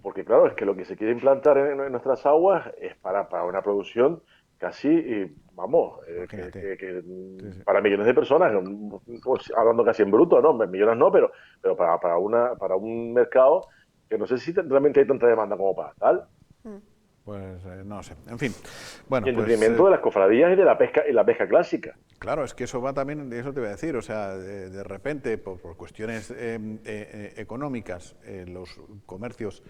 Speaker 10: porque claro, es que lo que se quiere implantar en nuestras aguas es para una producción casi, para millones de personas, hablando casi en bruto, ¿no? Millones no, pero para un mercado que no sé si realmente hay tanta demanda como para tal.
Speaker 1: Pues no sé, en fin. Bueno,
Speaker 10: y en detrimento de las cofradías y de la pesca clásica.
Speaker 1: Claro, es que eso va también, eso te voy a decir, o sea, de repente, por cuestiones económicas, los comercios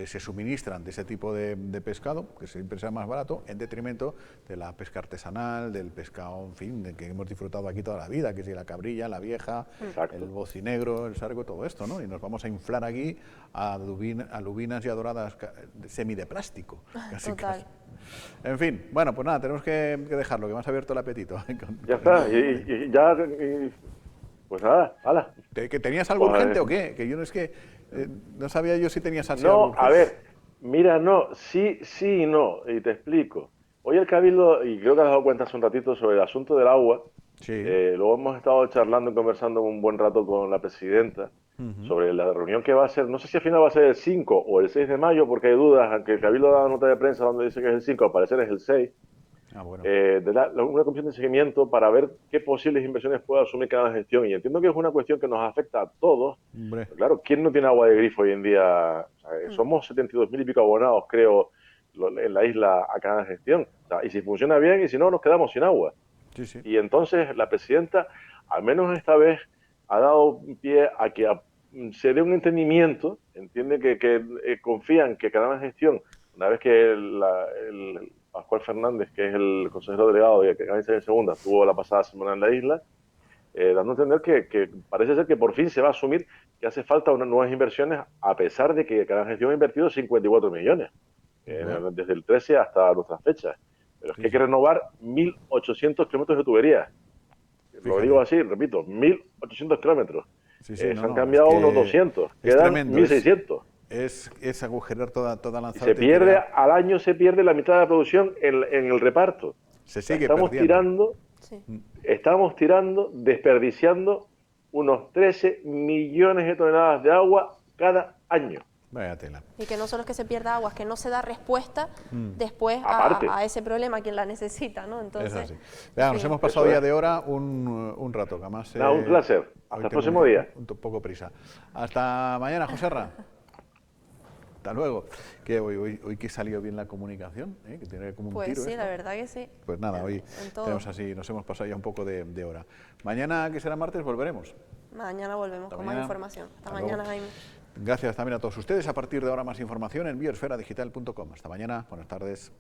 Speaker 1: se suministran de ese tipo de pescado, que siempre sea más barato, en detrimento de la pesca artesanal, del pescado, en fin, de que hemos disfrutado aquí toda la vida, que si la cabrilla, la vieja, el bocinegro, el sargo, todo esto, ¿no? Y nos vamos a inflar aquí a lubinas y a doradas semi de plástico, casi.
Speaker 2: Total.
Speaker 1: En fin, bueno, pues nada, tenemos que dejarlo, que me has abierto el apetito.
Speaker 10: Ya está, pues nada, hala.
Speaker 1: ¿Que tenías algo urgente o qué? Que yo no es que no sabía yo si tenías algo urgente.
Speaker 10: No, a ver, mira, no, sí y no, y te explico. Hoy el Cabildo, y creo que has dado cuenta hace un ratito sobre el asunto del agua, luego hemos estado charlando y conversando un buen rato con la presidenta sobre la reunión que va a ser, no sé si al final va a ser el 5 o el 6 de mayo, porque hay dudas, aunque el Cabildo ha dado nota de prensa donde dice que es el 5, al parecer es el 6, una comisión de seguimiento para ver qué posibles inversiones puede asumir cada gestión. Y entiendo que es una cuestión que nos afecta a todos. Claro, ¿quién no tiene agua de grifo hoy en día? O sea, somos 72.000 y pico abonados, creo, en la isla a cada gestión. O sea, y si funciona bien, y si no, nos quedamos sin agua. Y entonces la presidenta, al menos esta vez, ha dado pie a que se dé un entendimiento, entiende que confían que cada gestión, una vez que el Pascual Fernández, que es el consejero delegado de Galicia en Segunda, estuvo la pasada semana en la isla, dando a entender que parece ser que por fin se va a asumir que hace falta unas nuevas inversiones, a pesar de que cada gestión ha invertido 54 millones, desde el 13 hasta nuestras fechas. Pero es que hay que renovar 1.800 kilómetros de tuberías. Lo digo así, repito, 1.800 kilómetros. Se han cambiado unos 200, quedan 1.600.
Speaker 1: Es agujerar toda Lanzarote.
Speaker 10: Se pierde, al año se pierde la mitad de la producción en el reparto.
Speaker 1: Se sigue perdiendo.
Speaker 10: Estamos tirando, desperdiciando unos 13 millones de toneladas de agua cada año.
Speaker 1: Vaya tela.
Speaker 2: Y que no solo es que se pierda agua, es que no se da respuesta después a ese problema a quien la necesita, ¿no? Entonces,
Speaker 1: es así. Vea, nos hemos pasado ya de hora un rato, que además...
Speaker 10: un placer. Hasta el próximo día.
Speaker 1: Un poco prisa. Hasta mañana, Joserra. Hasta luego. Que hoy que salió bien la comunicación, que tiene como un tiro.
Speaker 2: Pues sí,
Speaker 1: esto.
Speaker 2: la verdad que sí.
Speaker 1: Pues nada, hoy tenemos así, nos hemos pasado ya un poco de hora. Mañana, que será martes, volveremos.
Speaker 2: Mañana volvemos con más información. Hasta mañana, Jaime.
Speaker 1: Gracias también a todos ustedes. A partir de ahora más información en biosferadigital.com. Hasta mañana. Buenas tardes.